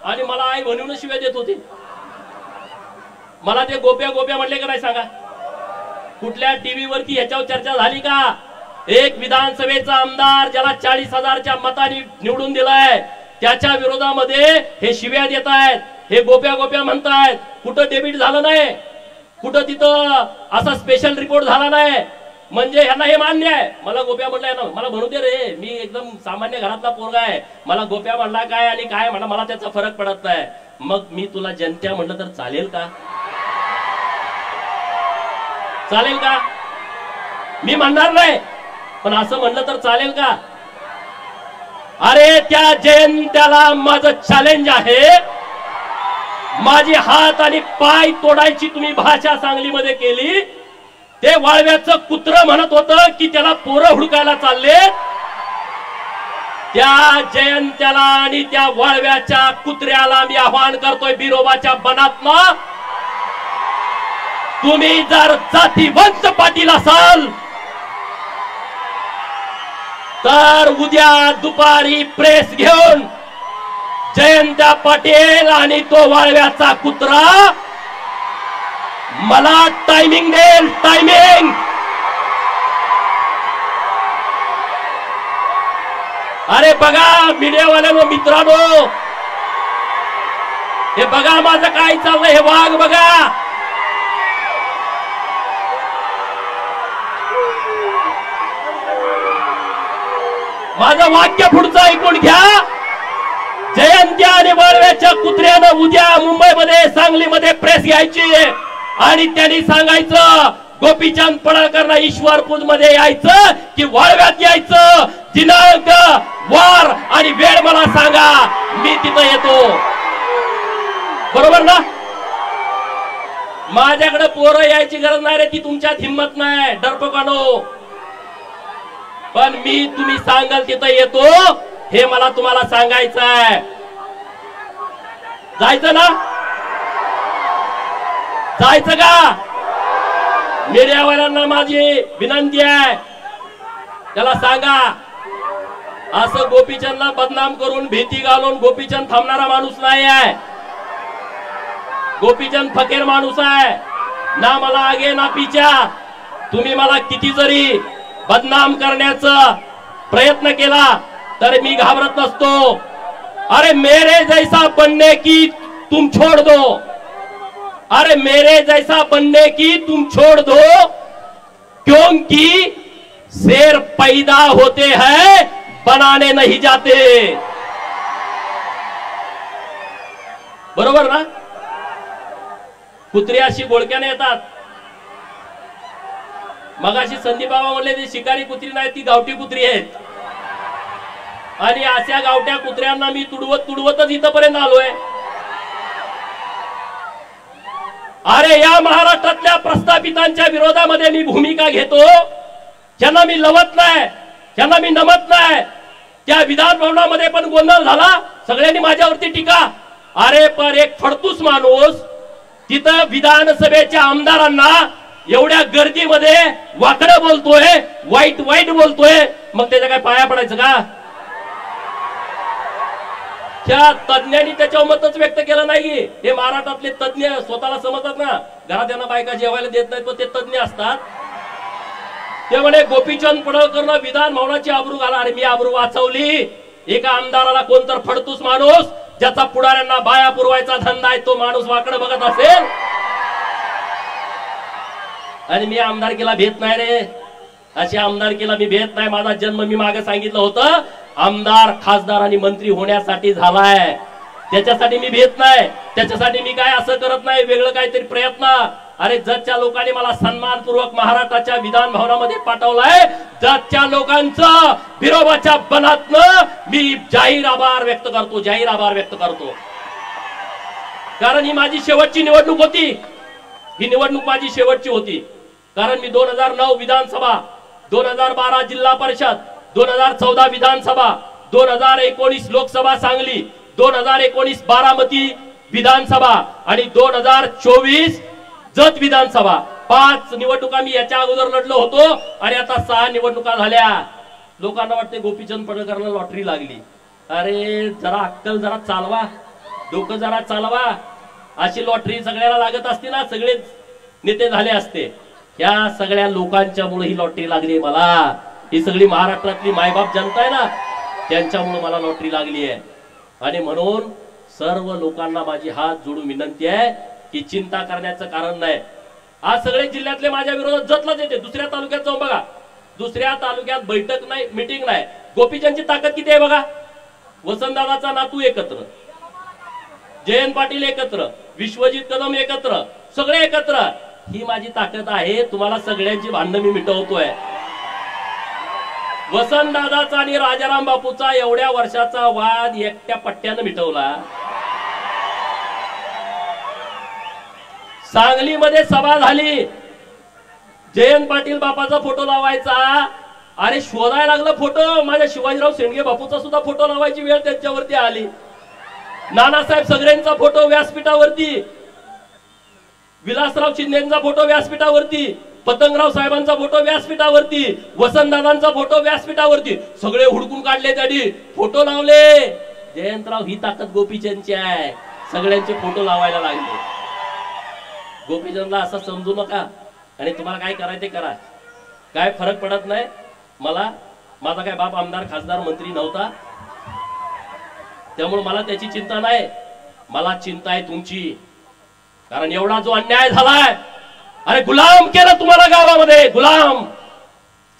A: आणि मला आई म्हणून शिव्या देत होते. मला ते गोप्या गोप्या म्हणले का नाही सांगा? कुठल्या टीव्ही वरती ह्याच्यावर चर्चा झाली का? एक विधानसभेचा आमदार ज्याला 40,000च्या मतांनी निवडून दिलाय त्याच्या विरोधामध्ये हे शिव्या देत आहेत, हे गोप्या गोप्या म्हणतायत. कुठं डेबिट झालं नाही, कुठं तिथं असा स्पेशल रिपोर्ट झाला नाही. म्हणजे ह्यांना हे मान्य आहे. मला गोप्या म्हणलाय ना, मला म्हणू दे रे, मी एकदम सामान्य घरातला पोरगा आहे. मला गोप्या म्हणला काय आणि काय म्हणा मला त्याचा फरक पडत नाही. मग मी तुला जनत्या म्हणलं तर चालेल का? चालेल का? मी म्हणणार नाही, पण असं म्हणलं तर चालेल का? अरे त्या जयंत्याला माझं चॅलेंज आहे. माझे हात आणि पाय तोडायची तुम्ही भाषा सांगलीमध्ये केली. ते वाळव्याचं कुत्र म्हणत होतं की त्याला पोरं हुडकायला चालले. त्या जयंत्याला आणि त्या वाळव्याच्या कुत्र्याला मी आवाहन करतोय बिरोबाच्या बनातनं, तुम्ही जर जातीवंत पाटील असाल तर उद्या दुपारी प्रेस घेऊन जयंत पाटील आणि तो वाळव्याचा कुत्रा मला टायमिंग देईल, टायमिंग. अरे बघा मीडियावाल्यांनो, मित्रांनो, हे बघा माझं काय चाललंय, हे वाघ बघा. माझं वाक्य पुढचं ऐकून घ्या. जयंत्या आणि वाळव्याच्या कुत्र्यानं उद्या मुंबईमध्ये, सांगलीमध्ये प्रेस घ्यायची आणि त्यांनी सांगायचं गोपीचंद पडळकरला ईश्वरपूर मध्ये यायचं की वाळव्यात यायचं, दिनांक, वार आणि वेळ मला सांगा, मी तिथं येतो. बरोबर ना? माझ्याकडे पोरं यायची गरज नाही रे, ती तुमच्यात हिंमत नाही डरपोकानो. पण मी तुम्ही सांगाल तिथं येतो, हे मला तुम्हाला सांगायचं आहे. जायचं ना? जायचं का? मीडियावाल्यांना माझी विनंती आहे, त्याला सांगा असं गोपीचंदला बदनाम करून, भीती घालून गोपीचंद थांबणारा माणूस नाही आहे. गोपीचंद फकीर माणूस आहे ना, मला आगे ना पिछा. तुम्ही मला किती जरी बदनाम करण्याचा प्रयत्न केला तर मी घाबरत नसतो. अरे मेरे जैसा बनने की तुम छोड़ दो, अरे मेरे जैसा बनने की तुम छोड़ दो, क्योंकि शेर पैदा होते हैं बनाने नहीं जाते. बरोबर ना? कुत्री अशी बोळक्याने येतात. मगाशी संदीप बाबा म्हणले ती शिकारी कुत्री नाही, ती गावठी कुत्री आहेत. आणि अशा गावठ्या कुत्र्यांना मी तुडवतच इथपर्यंत आलोय. अरे या महाराष्ट्रातल्या प्रस्थापितांच्या विरोधामध्ये मी भूमिका घेतो, ज्यांना मी लवत नाही, ज्यांना मी नमत नाही. त्या विधान भवनामध्ये पण गोंधळ झाला, सगळ्यांनी माझ्यावरती टीका. अरे पण एक फडतूस माणूस तिथं विधानसभेच्या आमदारांना एवढ्या गर्दीमध्ये वाकडं बोलतोय, वाईट वाईट बोलतोय, मग त्याच्या काय पाया पडायचं का? त्या तज्ञांनी त्याच्यावर मतच व्यक्त केलं नाही. हे महाराष्ट्रातले तज्ञ स्वतःला समजतात ना, घरात त्यांना बायका जेवायला देत नाहीत, पण ते तज्ञ असतात. ते म्हणे गोपीचंद पडळकरनं विधान भवनाची आबरू घाला. अरे मी आबरू वाचवली? एका आमदाराला कोणतर फडतूस माणूस ज्याचा पुढाऱ्यांना बाया पुरवायचा धंदा आहे, तो माणूस वाकडं बघत असेल. आणि मी आमदारकीला भेट नाही रे, अशी आमदारकीला मी भेट नाही. माझा जन्म मी मागे सांगितलं होतं आमदार, खासदार आणि मंत्री होण्यासाठी झालाय, त्याच्यासाठी मी भेट नाही. त्याच्यासाठी मी काय असं करत नाही वेगळं काहीतरी प्रयत्न. अरे जतच्या लोकांनी मला सन्मानपूर्वक महाराष्ट्राच्या विधान भवनामध्ये पाठवलाय, जतच्या लोकांचं विरोबाच्या बनातनं मी जाहीर आभार व्यक्त करतो, जाहीर आभार व्यक्त करतो. कारण ही माझी शेवटची निवडणूक होती, ही निवडणूक माझी शेवटची होती. कारण मी 2009 विधानसभा, 2012 जिल्हा परिषद, 2014 विधानसभा, 2019 लोकसभा सांगली, 2019 बारामती विधानसभा आणि 2024 जत विधानसभा, 5 निवडणुका मी याच्या अगोदर लढलो होतो. आणि आता 6 निवडणुका झाल्या. लोकांना वाटते गोपीचंद पडळकरला लॉटरी लागली. अरे जरा अक्कल जरा चालवा, डोकं जरा चालवा. अशी लॉटरी सगळ्याला लागत असते ना, सगळेच नेते झाले असते. या सगळ्या लोकांच्यामुळे ही लॉटरी लागली मला. ही सगळी महाराष्ट्रातली मायबाप जनता आहे ना, त्यांच्यामुळे मला लॉटरी लागली आहे. आणि म्हणून सर्व लोकांना माझी हात जोडून विनंती आहे की चिंता करण्याचं कारण नाही. आज सगळे जिल्ह्यातले माझ्या विरोधात जतलाच येते. दुसऱ्या तालुक्यात जाऊन बघा, दुसऱ्या तालुक्यात बैठक नाही, मीटिंग नाही. गोपीचंदची ताकद किती आहे बघा. वसंतदादाचा नातू एकत्र, जयंत पाटील एकत्र, विश्वजित कदम एकत्र, सगळे एकत्र. ही माझी ताकद आहे. तुम्हाला सगळ्यांची भांडणं मी मिटवतोय. वसंतदादाचा आणि राजाराम बापूचा एवढ्या वर्षाचा वाद एकट्या पट्ट्यानं मिटवला. सांगलीमध्ये सभा झाली, जयंत पाटील बापाचा फोटो लावायचा. अरे शोधायला लागलं फोटो, माझ्या शिवाजीराव शेंडगे बापूचा सुद्धा फोटो लावायची वेळ त्यांच्यावरती आली. नानासाहेब सगळ्यांचा फोटो व्यासपीठावरती, विलासराव शिंदेचा फोटो व्यासपीठावरती, पतंगराव साहेबांचा फोटो व्यासपीठावरती, वसंतदादांचा फोटो व्यासपीठावरती. सगळे हुडकून काढले, त्यांनी फोटो लावले. जयंतराव ही ताकद गोपीचंदची आहे, सगळ्यांचे फोटो लावायला लागले. गोपीचंदला असं समजू नका आणि तुम्हाला काय करायचं ते करा, काय फरक पडत नाही मला. माझा काय बाप आमदार खासदार मंत्री नव्हता, त्यामुळे मला त्याची चिंता नाही. मला चिंता आहे तुमची, कारण एवढा जो अन्याय झालाय, अरे गुलाम केलं तुम्हाला गावामध्ये, गुलाम.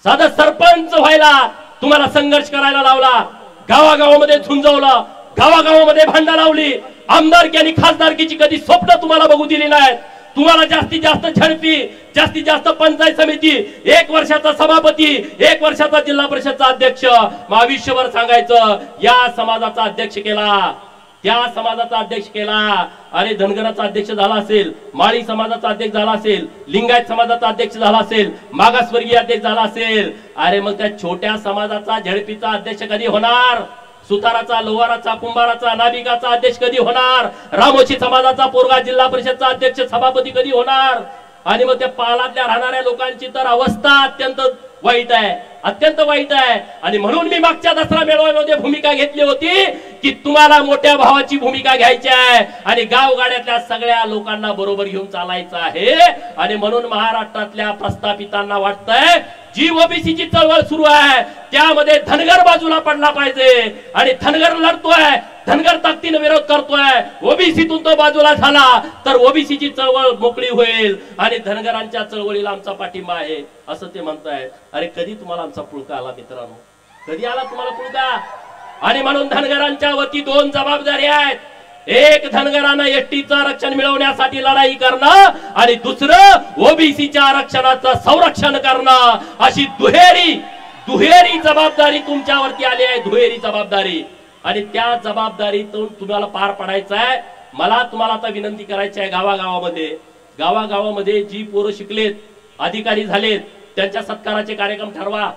A: साधा सरपंच व्हायला तुम्हाला संघर्ष करायला लावला, गावागावामध्ये झुंजवलं, गावागावामध्ये भांडण लावली, आमदारकी आणि खासदारकीची कधी स्वप्न तुम्हाला बघू दिली नाहीत. तुम्हाला जास्तीत जास्त झडपी, जास्तीत जास्त पंचायत समिती, 1 वर्षाचा सभापती, 1 वर्षाचा जिल्हा परिषदचा अध्यक्ष, आयुष्यभर सांगायचं या समाजाचा अध्यक्ष केला, त्या समाजाचा अध्यक्ष केला. अरे धनगराचा अध्यक्ष झाला असेल, माळी समाजाचा अध्यक्ष झाला असेल, लिंगायत समाजाचा अध्यक्ष झाला असेल, मागासवर्गीय अध्यक्ष झाला असेल, अरे मग त्या छोट्या समाजाचा झडपीचा अध्यक्ष कधी होणार? सुताराचा, लोहाराचा, कुंभाराचा, नाभिकाचा अध्यक्ष कधी होणार? रामोशी समाजाचा पोरगा जिल्हा परिषदचा अध्यक्ष सभापती कधी होणार? आणि मग त्या पालातल्या राहणाऱ्या लोकांची तर अवस्था अत्यंत वाईट आहे, अत्यंत वाईट आहे. आणि म्हणून मी मागच्या दसरा मेळाव्यामध्ये भूमिका घेतली होती की तुम्हाला मोठ्या भावाची भूमिका घ्यायची आहे आणि गावगाड्यातल्या सगळ्या लोकांना बरोबर घेऊन चालायचं आहे. आणि म्हणून महाराष्ट्रातल्या प्रस्थापितांना वाटतंय जी ओबीसीची चळवळ सुरू आहे त्यामध्ये धनगर बाजूला पडला पाहिजे, आणि धनगर लढतोय, धनगर ताकदीने विरोध करतोय, ओबीसीतून तो बाजूला झाला तर ओबीसीची चळवळ मोकळी होईल आणि धनगरांच्या चळवळीला आमचा पाठिंबा आहे असं ते म्हणतायत. अरे कधी तुम्हाला आमचा पुळका आला मित्रांनो, कधी आला तुम्हाला पुळका? आणि म्हणून धनगरांच्या वती 2 जबाबदारी आहेत. एक, धनगरांना एसटीचं आरक्षण मिळवण्यासाठी लढाई करणं, आणि दुसरं ओबीसीच्या आरक्षणाचं संरक्षण करणं. अशी दुहेरी जबाबदारी तुमच्यावरती आली आहे, दुहेरी जबाबदारी. आणि त्या जबाबदारीतून तुम्हाला पार पडायचं आहे. मला तुम्हाला आता विनंती करायची आहे, गावागावामध्ये जी पोरं शिकलेत, अधिकारी झालेत, त्यांच्या सत्काराचे कार्यक्रम ठरवा.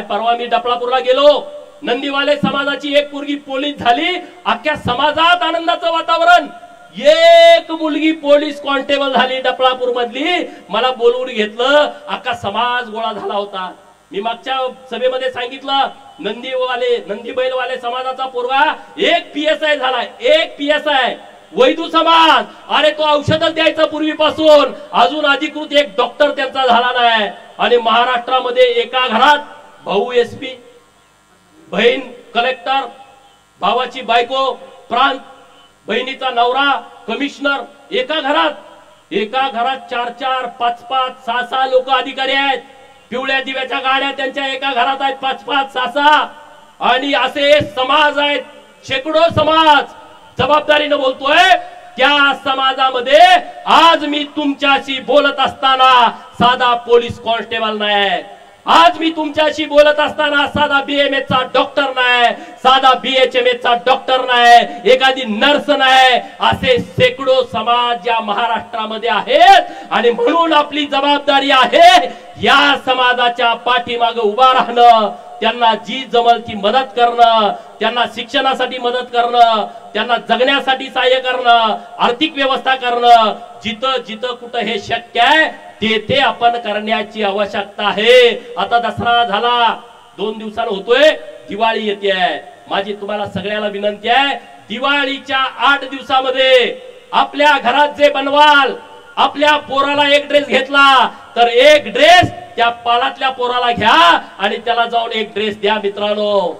A: परवा मी डपळापूरला गेलो, नंदीवाले समाजाची एक पोरगी पोलीस झाली, अख्ख्या समाजात आनंदाचं वातावरण. एक मुलगी पोलीस कॉन्स्टेबल झाली डपळापूर मधली, मला बोलवून घेतलं, अख्खा समाज गोळा झाला होता. मी मागच्या सभेमध्ये सांगितलं, नंदी बैलवाले समाजाचा पोरगा एक PSI झाला, एक PSI. वैदू समाज, अरे तो औषध द्यायचा पूर्वीपासून, अजून अधिकृत एक डॉक्टर त्यांचा झाला नाही. आणि महाराष्ट्रामध्ये एका घरात भाऊ SP, बहीण कलेक्टर, भावाची बायको प्रांत, बहिणीचा नवरा कमिशनर, एका घरात 4-4, 5-5, 6-6 लोक अधिकारी आहेत. पिवळ्या दिव्याच्या गाड्या त्यांच्या एका घरात आहेत, 5-5, 6-6. आणि असे समाज आहेत, शेकडो समाज. जबाबदारीने बोलतोय, त्या समाजामध्ये आज मी तुमच्याशी बोलत असताना साधा पोलीस कॉन्स्टेबल नाही, आज मी तुमच्याशी बोलत असताना साधा BMS चा डॉक्टर नाही, साधा BHMS चा डॉक्टर नाही, एखादी नर्स नाही. असे शेकडो समाज या महाराष्ट्रामध्ये आहेत. आणि म्हणून आपली जबाबदारी आहे या समाजाच्या पाठीमागे उभा राहणं, त्यांना जी जमल ती मदत करणं, त्यांना शिक्षणासाठी मदत करणं, त्यांना जगण्यासाठी सहाय्य करणं, आर्थिक व्यवस्था करणं. जिथं जिथं कुठं हे शक्य आहे ते आपण करण्याची आवश्यकता आहे. आता दसरा झाला, 2 दिवसांनी होतोय, दिवाळी येते. माझी तुम्हाला सगळ्याला विनंती आहे, दिवाळीच्या 8 दिवसामध्ये आपल्या घरात जे बनवाल, आपल्या पोराला एक ड्रेस घेतला तर एक ड्रेस त्या पालातल्या पोराला घ्या आणि त्याला जाऊन एक ड्रेस द्या मित्रांनो.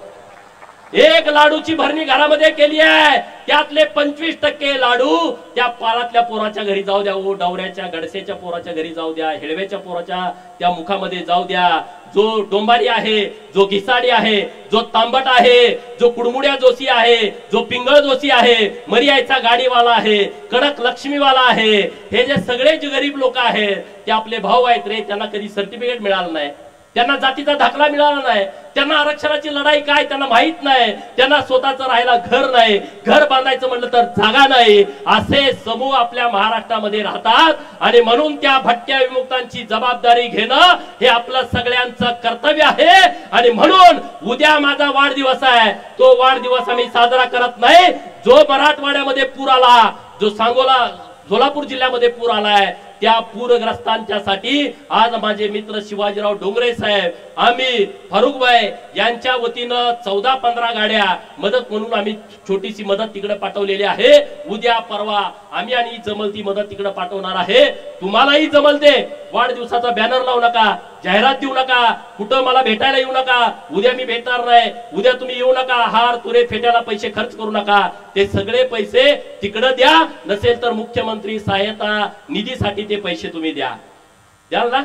A: एक लाडूची भरणी घरामध्ये केली आहे, त्यातले 25% लाडू त्या पालातल्या पोराच्या घरी जाऊ द्या, डवऱ्याच्या गडसेच्या पोराच्या घरी जाऊ द्या, हिडव्याच्या पोराच्या त्या मुखामध्ये जाऊ द्या. जो डोंबारी आहे, जो घिसाडी आहे, जो तांबट आहे, जो कुडमुड्या जोशी आहे, जो पिंगळ जोशी आहे, मरियाचा गाडीवाला आहे, कडक लक्ष्मीवाला आहे, हे जे सगळे जे गरीब लोक आहेत ते आपले भाऊ आहेत रे. त्यांना कधी सर्टिफिकेट मिळालं नाही, त्यांना जातीचा दाखला मिळाला नाही, त्यांना आरक्षणाची लढाई काय त्यांना माहित नाही, त्यांना स्वतःचं राहायला घर नाही, घर बांधायचं म्हणलं तर जागा नाही. असे समूह आपल्या महाराष्ट्रामध्ये राहतात. आणि म्हणून त्या भटक्या विमुक्तांची जबाबदारी घेणं हे आपलं सगळ्यांचं कर्तव्य आहे. आणि म्हणून उद्या माझा वाढदिवस आहे, तो वाढदिवस आम्ही साजरा करत नाही. जो मराठवाड्यामध्ये पूर आला, जो सांगोला सोलापूर जिल्ह्यामध्ये पूर आलाय, त्या पूरग्रस्तांच्यासाठी आज माझे मित्र शिवाजीराव डोंगरे साहेब, आम्ही फारुखभाई यांच्या वतीनं 14-15 गाड्या मदत म्हणून आम्ही छोटीशी मदत तिकडे पाठवलेली आहे। उद्या परवा आम्ही आणि जमल ती मदत तिकडे पाठवणार आहे। तुम्हालाही जमल ते वाढदिवसाचा बॅनर लावू नका, जाहिरात देऊ नका, कुठं मला भेटायला येऊ नका, उद्या मी भेटणार नाही, उद्या तुम्ही येऊ नका, हार तुरे फेट्याला पैसे खर्च करू नका, ते सगळे पैसे तिकडे द्या, नसेल तर मुख्यमंत्री सहायता निधीसाठी ते पैसे तुम्ही द्याल ना।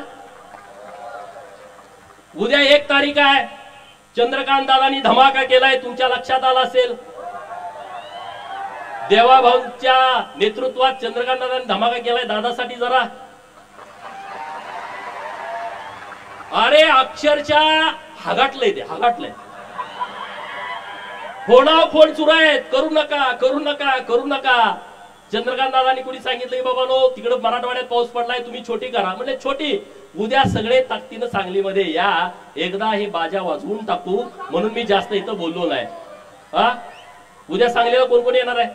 A: उद्या 1 तारीख आहे, चंद्रकांत दादांनी धमाका केलाय, तुमच्या लक्षात आला असेल। देवाभाऊंच्या नेतृत्वात चंद्रकांत दादांनी धमाका केलाय दादासाठी जरा। अरे अक्षरशः हागाटलंय ते, हागाटलंय। फोन सुरू आहेत, करू नका करू नका करू नका। चंद्रकांत दादांनी कोणी सांगितलं बाबा नो तिकडे मराठवाड्यात पाऊस पडलाय, तुम्ही छोटी करा, म्हणजे छोटी। उद्या सगळे ताकदीनं सांगलीमध्ये या, एकदा हे बाजा वाजवून टाकू, म्हणून मी जास्त इथं बोललो नाही। हा उद्या सांगलीला कोण कोण येणार आहे?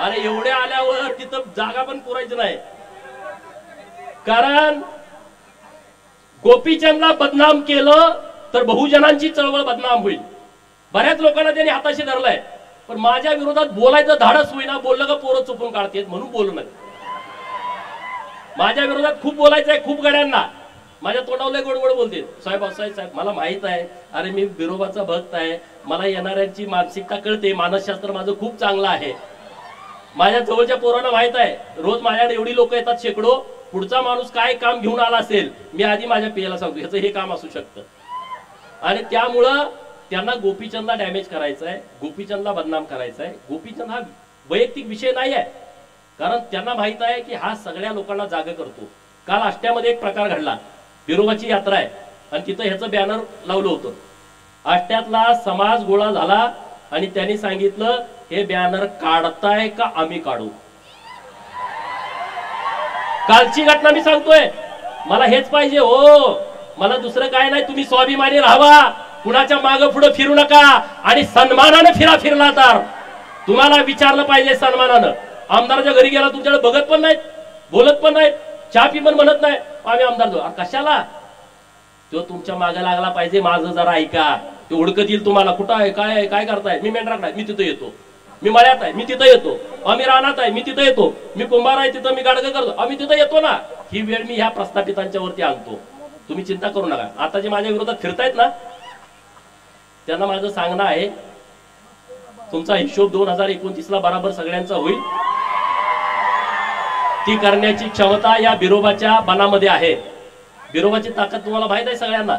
A: अरे एवढे आल्यावर तिथं जागा पण पुरायची नाही, कारण गोपीचंदला बदनाम केलं तर बहुजनांची चळवळ बदनाम होईल। बऱ्याच लोकांना त्यांनी हाताशी धरलाय, पण माझ्या विरोधात बोलायचं धाडस होईना, बोललं का पोरं चुपून काढतात म्हणून बोलू नये। माझ्या विरोधात खूप बोलायचंय, खूप गड्यांना माझ्या तोंडावर गोड गोड बोलते, साहेब साहेब मला माहित आहे, अरे मी बिरोबाचा भक्त आहे, मला येणाऱ्यांची मानसिकता कळते, मानसशास्त्र माझं खूप चांगलं आहे, माझ्या जवळच्या पोरांना माहित आहे, रोज माझ्याकडे एवढी लोक येतात शेकडो, पुढचा माणूस काय काम घेऊन आला असेल मी आधी माझ्या पियाला सांगतो ह्याचं हे काम असू शकतं, आणि त्यामुळं त्यांना गोपीचंदला डॅमेज करायचं आहे, गोपीचंदला बदनाम करायचं आहे। गोपीचंद हा वैयक्तिक विषय नाही आहे, कारण त्यांना माहित आहे की हा सगळ्या लोकांना जागा करतो। काल आष्ट्यामध्ये एक प्रकार घडला, बिरोबाची यात्रा आहे आणि तिथं ह्याचं बॅनर लावलं होतं, आष्ट्यातला समाज गोळा झाला आणि त्यांनी सांगितलं हे बॅनर काढताय का आम्ही काढू। कालची घटना मी सांगतोय, मला हेच पाहिजे हो, मला दुसरं काय नाही, तुम्ही स्वाभिमानी राहावा, कुणाच्या मागे पुढे फिरू नका, आणि सन्मानाने फिरला तर तुम्हाला विचारलं पाहिजे सन्मानानं। आमदाराच्या घरी गेला तुमच्याकडे बघत पण नाहीत, बोलत पण नाहीत, चहा पी पण म्हणत नाही, आम्ही आमदार कशाला, तो तुमच्या मागे लागला पाहिजे। माझं जरा ऐका, ते हुडकत येईल तुम्हाला, कुठं आहे काय आहे काय करताय, मी मेंढराकडे आहे मी तिथं येतो, मी मळ्यात आहे मी तिथं येतो, आम्ही रानात आहे मी तिथं येतो, मी कुंभार आहे तिथं मी गाडगं करतो, आम्ही तिथं येतो ना। ही वेळ मी ह्या प्रस्थापितांच्या वरती आणतो, तुम्ही चिंता करू नका। आता जे माझ्या विरोधात फिरतायत ना त्यांना माझं सांगणं आहे, तुमचा हिशोब 2029ला बराबर सगळ्यांचा होईल, ती करण्याची क्षमता या बिरोबाच्या बनामध्ये आहे। बिरोबाची ताकद तुम्हाला माहित आहे सगळ्यांना,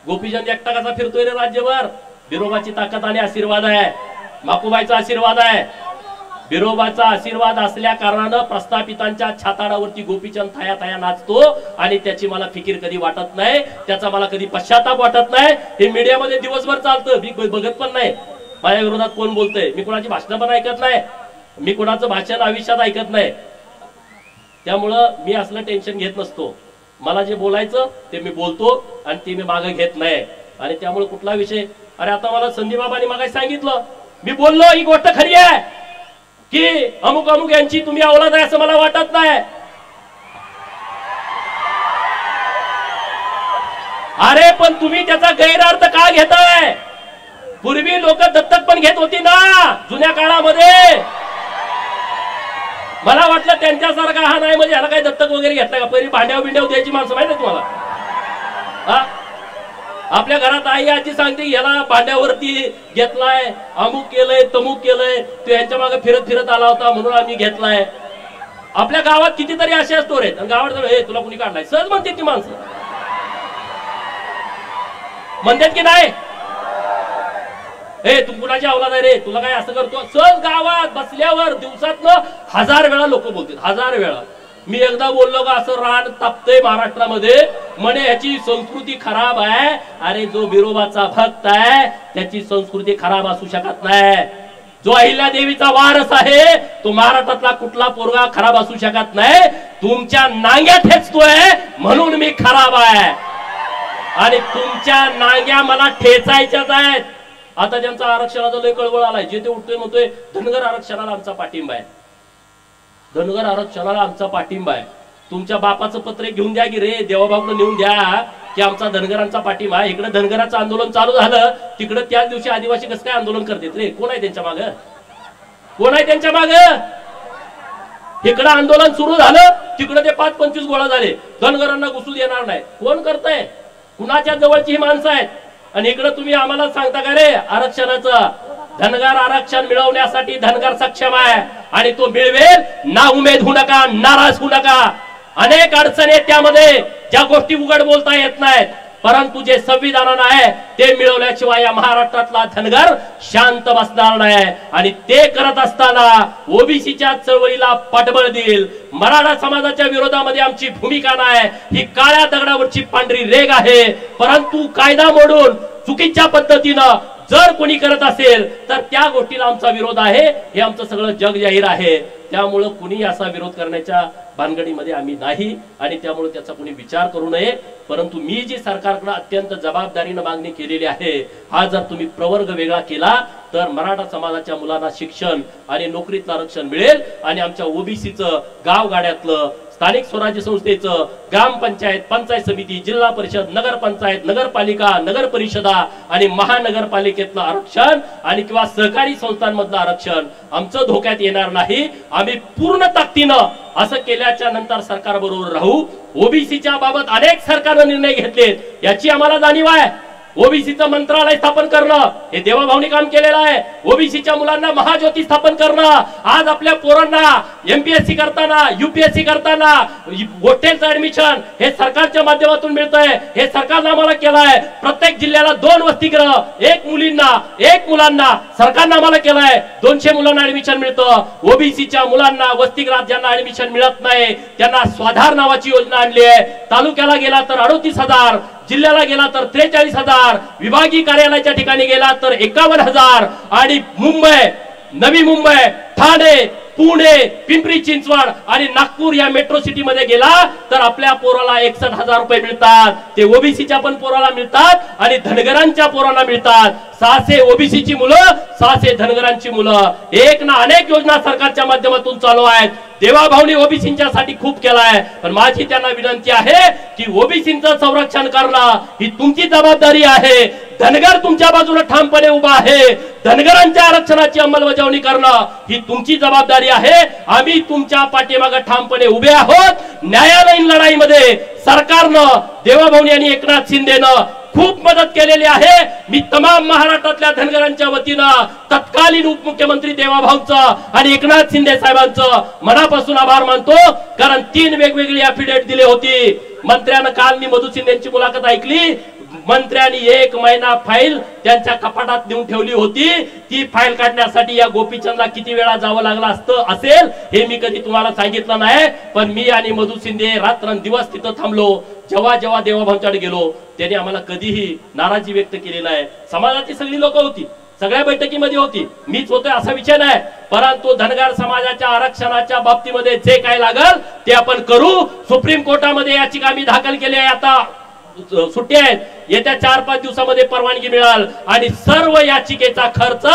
A: गोपीचंद एकटा कसा फिरतोय रे राज्यभर, बिरोबाची ताकद आणि आशीर्वाद आहे, माकुबाईचा आशीर्वाद आहे, बिरोबाचा आशीर्वाद असल्या कारणानं प्रस्थापितांच्या छाताडावरती गोपीचंद थाया थाया नाचतो, आणि त्याची मला फिकीर कधी वाटत नाही, त्याचा मला कधी पश्चाताप वाटत नाही। हे मीडियामध्ये दिवसभर चालतं, मी बघत पण नाही माझ्या विरोधात कोण बोलतंय, मी कोणाची भाषणं पण ऐकत नाही, मी कोणाचं भाषण आयुष्यात ऐकत नाही, त्यामुळं मी असलं टेन्शन घेत नसतो। मला जे बोलायचं ते मी बोलतो आणि ते मी मागे घेत नाही, आणि त्यामुळे कुठला विषय, अरे आता मला संदीप बाबांनी मागे सांगितलं, मी बोललो ही गोष्ट खरी आहे की अमुक अमुक यांची तुम्ही औलाद आहे असं मला वाटत नाही। अरे पण तुम्ही त्याचा गैरअर्थ का घेताय? पूर्वी लोक दत्तक पण घेत होती ना जुन्या काळामध्ये, मला वाटलं त्यांच्यासारखा हा नाही, म्हणजे ह्याला काही दत्तक वगैरे घेतलाय का? पहिली भांड्याव बिंड्याव द्यायची माणसं माहिती आहे तुम्हाला? हा आपल्या घरात आई आजी सांगते याला भांड्यावरती घेतलाय, अमुक केलंय तमुक केलंय, तो यांच्या मागे फिरत फिरत आला होता म्हणून आम्ही घेतलाय। आपल्या गावात कितीतरी असे स्टोर आहेत, गावात हे तुला कुणी काढलाय सहज म्हणते ती माणसं, म्हणतात की नाही, हे तू कुणाची औलाद आहे रे, तुला काय असं करतो, सहज गावात बसल्यावर दिवसातनं 1000 वेळा लोक बोलतात, 1000 वेळा। मी एकदा बोललो का असं रान तापतंय महाराष्ट्रामध्ये, म्हणे ह्याची संस्कृती खराब आहे, अरे जो बिरोबाचा भक्त आहे त्याची संस्कृती खराब असू शकत नाही, जो अहिल्या देवीचा वारस आहे तो महाराष्ट्रातला कुठला पोरगा खराब असू शकत नाही, तुमच्या नांग्या ठेचतोय म्हणून मी खराब आहे, आणि तुमच्या नांग्या मला ठेचायच्याच आहेत। आता ज्यांचा आरक्षणाचा लय कळवळ आलाय, जे ते उठतोय म्हणतोय धनगर आरक्षणाला आमचा पाठिंबा आहे, धनगर आरक्षणाला आमचा पाठिंबा आहे. तुमच्या बापाचं पत्र घेऊन द्या की रे, देवाभाऊकडे नेऊन द्या की आमचा धनगरांचा पाठिंबा आहे. इकडे धनगराचं आंदोलन चालू झालं, तिकडे त्याच दिवशी आदिवासी कसं काय आंदोलन करतात रे? कोण आहे त्यांच्या मागे? कोण आहे त्यांच्या मागे? इकडे आंदोलन सुरू झालं, तिकडे ते 5-25 गोळा झाले. धनगरांना घुसू देणार नाही. कोण करतंय? कुणाच्या जवळची ही माणसं आहेत? आणि इकडे तुम्ही आम्हाला सांगता का रे आरक्षणाचं? धनगर आरक्षण मिळवण्यासाठी धनगर सक्षम आहे आणि तो मिळवेल. ना उमेद होऊ नका, नाराज होऊ नका. अनेक अडचणी आहेत त्यामध्ये, ज्या गोष्टी उघड बोलता येत नाहीत, परंतु जे संविधानानं आहे ते मिळवल्याशिवाय या महाराष्ट्रातला धनगर शांत बसणार नाही. आणि ते करत असताना ओबीसीच्या चळवळीला पाठबळ देईल. मराठा समाजाच्या विरोधामध्ये आमची भूमिका नाही, ही काळ्या दगडावरची पांढरी रेघ आहे. परंतु कायदा मोडून चुकीच्या पद्धतीनं जर कोणी करत असेल तर त्या गोष्टीला आमचा विरोध आहे, हे आमचं सगळं जग जाहीर आहे. त्यामुळे कुणी असा विरोध करण्याच्या भानगडीमध्ये आम्ही नाही आणि त्यामुळे त्याचा कोणी विचार करू नये. परंतु मी जी सरकारकडे अत्यंत जबाबदारीने मागणी केलेली आहे, हा जर तुम्ही प्रवर्ग वेगळा केला तर मराठा समाजाच्या मुलांना शिक्षण आणि नोकरीतलं आरक्षण मिळेल आणि आमच्या ओबीसीचं गावगाड्यातलं, स्थानिक स्वराज्य संस्थेचं, ग्रामपंचायत, पंचायत समिती, जिल्हा परिषद, नगरपंचायत, नगरपालिका, नगर परिषदा आणि महानगरपालिकेतलं आरक्षण आणि किंवा सहकारी संस्थांमधलं आरक्षण आमचं धोक्यात येणार नाही. आम्ही पूर्ण ताकदीनं असं केल्याच्या नंतर सरकार बरोबर राहू. ओबीसीच्या बाबत अनेक सरकारने निर्णय घेतलेत, याची आम्हाला जाणीव आहे. ओबीसीचं मंत्रालय स्थापन करणं हे देवाभाऊनी काम केलेलं आहे. ओबीसीच्या मुलांना महाज्योती स्थापन करणं, आज आपल्या पोरांना एमपीएससी करताना, युपीएससी करताना हॉटेलचं ऍडमिशन हे सरकारच्या माध्यमातून मिळतंय. हे सरकारनं आम्हाला केलंय. प्रत्येक जिल्ह्याला 2 वसतिगृह, 1 मुलींना 1 मुलांना सरकारनं आम्हाला केलंय. 200 मुलांना ऍडमिशन मिळतं. ओबीसीच्या मुलांना वसतिगृहात ज्यांना ऍडमिशन मिळत नाही त्यांना स्वाधार नावाची योजना आणली आहे. तालुक्याला गेला तर 38,000, जिल्ह्याला गेला तर 43,000, विभागीय कार्यालयाच्या ठिकाणी गेला तर 51,000 आणि मुंबई, नवी मुंबई, ठाणे, पुणे, पिंपरी चिंचवड आणि नागपूर या मेट्रो सिटी मध्ये गेला तर आपल्या पोराला 61,000 रुपये मिळतात. ते ओबीसीच्या पण पोराला मिळतात आणि धनगरांच्या पोरांना मिळतात. 600 ओबीसीची मुलं, 600 धनगरांची मुलं. एक ना अनेक योजना सरकारच्या माध्यमातून चालू आहेत. देवाभाऊनी ओबीसींच्या साठी खूप केलाय, पण माझी त्यांना विनंती आहे की ओबीसींचं संरक्षण करणं ही तुमची जबाबदारी आहे. धनगर तुमच्या बाजूला ठामपणे उभा आहे. धनगरांच्या आरक्षणाची अंमलबजावणी करणं ही तुमची जबाबदारी आहे. आम्ही तुमच्या पाठीमागे ठामपणे उभे आहोत. न्यायालयीन लढाईमध्ये सरकारनं, देवाभाऊनी आणि एकनाथ शिंदेनं खूप मदत केलेली आहे. मी तमाम महाराष्ट्रातल्या धनगरांच्या वतीनं तत्कालीन उपमुख्यमंत्री देवाभाऊंचं आणि एकनाथ शिंदे साहेबांचं मनापासून आभार मानतो. कारण 3 वेगवेगळी ॲफिडेव्हिट दिली होती. मंत्र्यानं काल मी मधु शिंदेची मुलाखत ऐकली. मंत्र्यांनी 1 महिना फाईल त्यांच्या कपाटात नेऊन ठेवली होती. ती फाईल काढण्यासाठी या गोपीचंदला किती वेळा जावं लागलं असेल हे मी कधी तुम्हाला सांगितलं नाही. पण मी आणि मधु शिंदे रात्रंदिवस तिथं थांबलो. जेव्हा जेव्हा देवाभाऊंच्याकडे गेलो त्यांनी आम्हाला कधीही नाराजी व्यक्त केली नाही. समाजाची सगळी लोक होती, सगळ्या बैठकीमध्ये होती, मीच होतोय असा विषय नाही. परंतु धनगर समाजाच्या आरक्षणाच्या बाबतीमध्ये जे काय लागल ते आपण करू. सुप्रीम कोर्टामध्ये याचिका मी दाखल केली आहे. आता सुट्टी आहेत, येत्या 4-5 दिवसामध्ये परवानगी मिळाल आणि सर्व याचिकेचा खर्च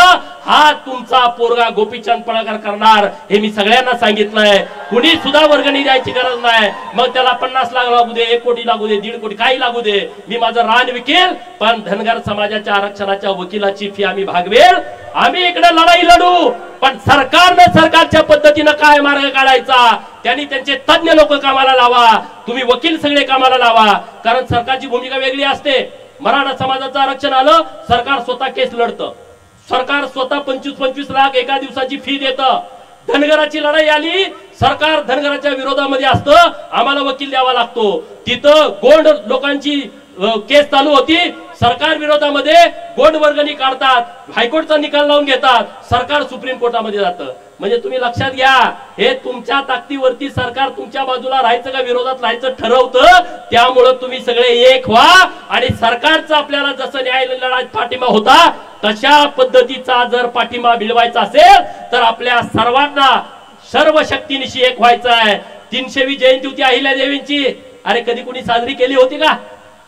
A: हा तुमचा पोरगा गोपीचंद पळकर करणार हे मी सगळ्यांना सांगितलंय. कुणी सुद्धा वर्गणी द्यायची गरज नाही. मग त्याला 50 लाख लागू दे, 1 कोटी लागू दे, 1.5 कोटी काही लागू दे, मी माझं रान विकेल, पण धनगर समाजाच्या आरक्षणाच्या वकिलाची फी आम्ही भागवेल. आम्ही इकडे लढाई लढू, पण सरकारनं सरकारच्या पद्धतीनं काय मार्ग काढायचा त्यांनी त्यांचे तज्ञ लोक कामाला लावा. तुम्ही वकील सगळे कामाला लावा. कारण सरकारची भूमिका वेगळी असते. मराठा समाजाचं आरक्षण आलं, सरकार स्वतः केस लढतं. सरकार स्वतः 25-25 लाख एका दिवसाची फी देतं. धनगराची लढाई आली, सरकार धनगराच्या विरोधामध्ये असतं, आम्हाला वकील द्यावा लागतो. तिथं गोंड लोकांची केस चालू होती, सरकार विरोधामध्ये गोंड वर्गणी काढतात, हायकोर्टचा निकाल लावून घेतात, सरकार सुप्रीम कोर्टामध्ये जातं. म्हणजे तुम्ही लक्षात घ्या, हे तुमच्या ताकदीवरती सरकार तुमच्या बाजूला राहायचं का विरोधात राहायचं ठरवतं. त्यामुळे तुम्ही सगळे एक व्हा आणि सरकारचा आपल्याला जसं न्यायालयीन लढाईत पाठिंबा होता तशा पद्धतीचा जर पाठिंबा मिळवायचा असेल तर आपल्या सर्वांना सर्व शक्तीनिशी एक व्हायचं आहे. 300वी जयंती होती अहिल्यादेवींची. अरे कधी कुणी साजरी केली होती का?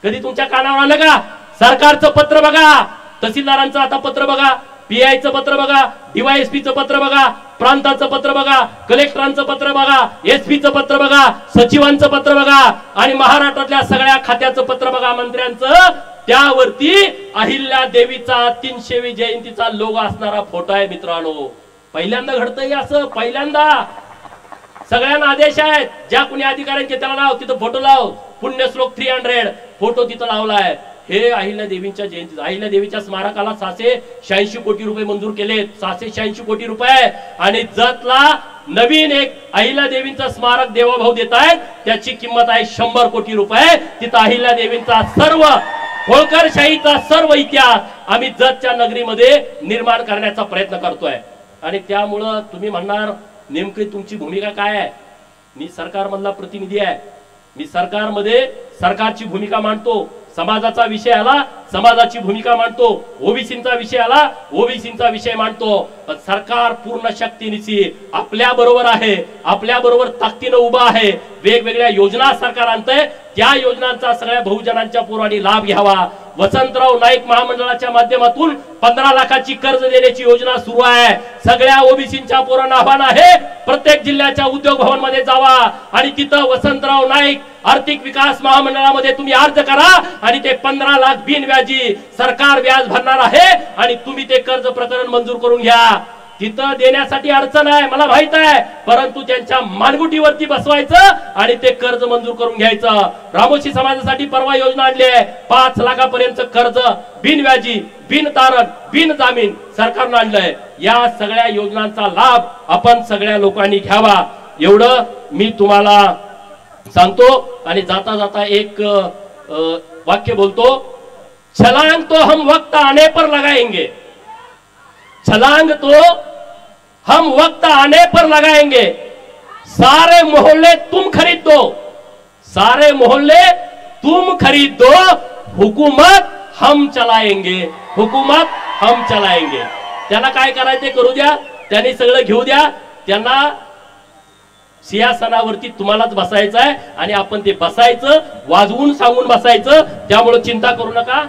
A: कधी तुमच्या कानावर आलं का? सरकारचं पत्र बघा, तहसीलदारांचं आता पत्र बघा, पीआयचं पत्र बघा, डीवायएसपीचं पत्र बघा, प्रांताचं पत्र बघा, कलेक्टरांचं पत्र बघा, एसपीचं पत्र बघा, सचिवांचं पत्र बघा आणि महाराष्ट्रातल्या सगळ्या खात्याचं पत्र बघा मंत्र्यांचं. त्यावरती अहिल्या देवीचा 300वी जयंतीचा लोगो असणारा फोटो आहे मित्रांनो. पहिल्यांदा घडतंय असं, पहिल्यांदा. सगळ्यांना आदेश आहेत, ज्या कुणी अधिकाऱ्यांचे त्याला लाव, तिथं फोटो लाव. पुण्यश्लोक 300 फोटो तिथं लावलाय. हे अहिल्या देवींच्या जयंती, अहिल्या देवीच्या स्मारकाला 686 कोटी रुपये मंजूर केलेत, 686 कोटी रुपये. आणि जतला नवीन एक अहिल्या देवींचं स्मारक देवाभाऊ देत आहेत, त्याची किंमत आहे 100 कोटी रुपये. तिथं अहिल्या देवींचा सर्व होळकरशाहीचा सर्व इतिहास आम्ही जतच्या नगरीमध्ये निर्माण करण्याचा प्रयत्न करतोय. आणि त्यामुळं तुम्ही म्हणणार नेमकी तुमची भूमिका काय आहे? मी सरकारमधला प्रतिनिधी आहे, मी सरकारमध्ये सरकारची भूमिका मांडतो. समाजाचा विषय आला, समाजाची भूमिका मांडतो. ओबीसींचा विषय आला, ओबीसींचा विषय मांडतो. पण सरकार पूर्ण शक्तीनिशी आपल्या बरोबर आहे, आपल्या बरोबर ताकदीनं उभा आहे. वेगवेगळ्या योजना सरकार आणतंय, त्या योजनांचा सगळ्या बहुजनांच्या पोरांनी लाभ घ्यावा. वसंतराव नाईक महामंडळाच्या माध्यमातून 15 लाखाची कर्ज देण्याची योजना सुरू आहे. सगळ्या ओबीसींच्या पोरांना आव्हान आहे, प्रत्येक जिल्ह्याच्या उद्योग भवन मध्ये जावा आणि तिथं वसंतराव नाईक आर्थिक विकास महामंडळामध्ये तुम्ही अर्ज करा आणि ते 15 लाख बिनव्याजी सरकार व्याज भरणार आहे आणि तुम्ही ते कर्ज प्रकरण मंजूर करून घ्या. तिथं देण्यासाठी अडचण आहे मला माहित आहे, परंतु त्यांच्या मानगुटीवरती बसवायचं आणि ते कर्ज मंजूर करून घ्यायचं. रामोशी समाजासाठी परवा योजना आणली आहे, 5 लाखापर्यंत कर्ज बिनव्याजी, बिन तारण, बिन जामीन सरकारनं आणलंय. या सगळ्या योजनांचा लाभ आपण सगळ्या लोकांनी घ्यावा, एवढं मी तुम्हाला सांगतो. आणि जाता जाता एक वाक्य बोलतो, छलांग तो हम वक्त आने पर लगाएंगे, छलांग तो हम वक्त आने पर लगाएंगे, सारे मोहल्ले तुम खरीद दो, सारे मोहल्ले तुम खरीद दो, हुकूमत हम चलाएंगे, हुकूमत हम चलाएंगे. त्यांना काय करायचे करू द्या, त्यांनी सगळं घेऊ द्या. त्यांना सिंहासनावरती तुम्हालाच बसायचं आहे आणि आपण ते बसायचं, वाजवून सांगून बसायचं. त्यामुळे चिंता करू नका.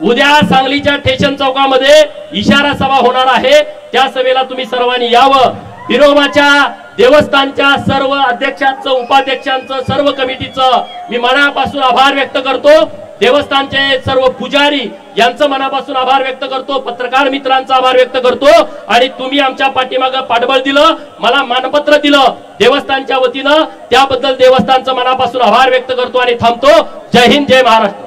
A: उद्या सांगलीच्या स्टेशन चौकामध्ये इशारा सभा होणार आहे, त्या सभेला तुम्ही सर्वांनी यावं. बिरोबाच्या देवस्थानच्या सर्व अध्यक्षांचं, उपाध्यक्षांचं, सर्व कमिटीचं मी मनापासून आभार व्यक्त करतो. देवस्थानचे सर्व पुजारी यांचं मनापासून आभार व्यक्त करतो. पत्रकार मित्रांचा आभार व्यक्त करतो. आणि तुम्ही आमच्या पाठीमागं पाठबळ दिलं, मला मानपत्र दिलं देवस्थानच्या वतीनं, त्याबद्दल देवस्थानचं मनापासून आभार व्यक्त करतो आणि थांबतो. जय हिंद, जय महाराष्ट्र.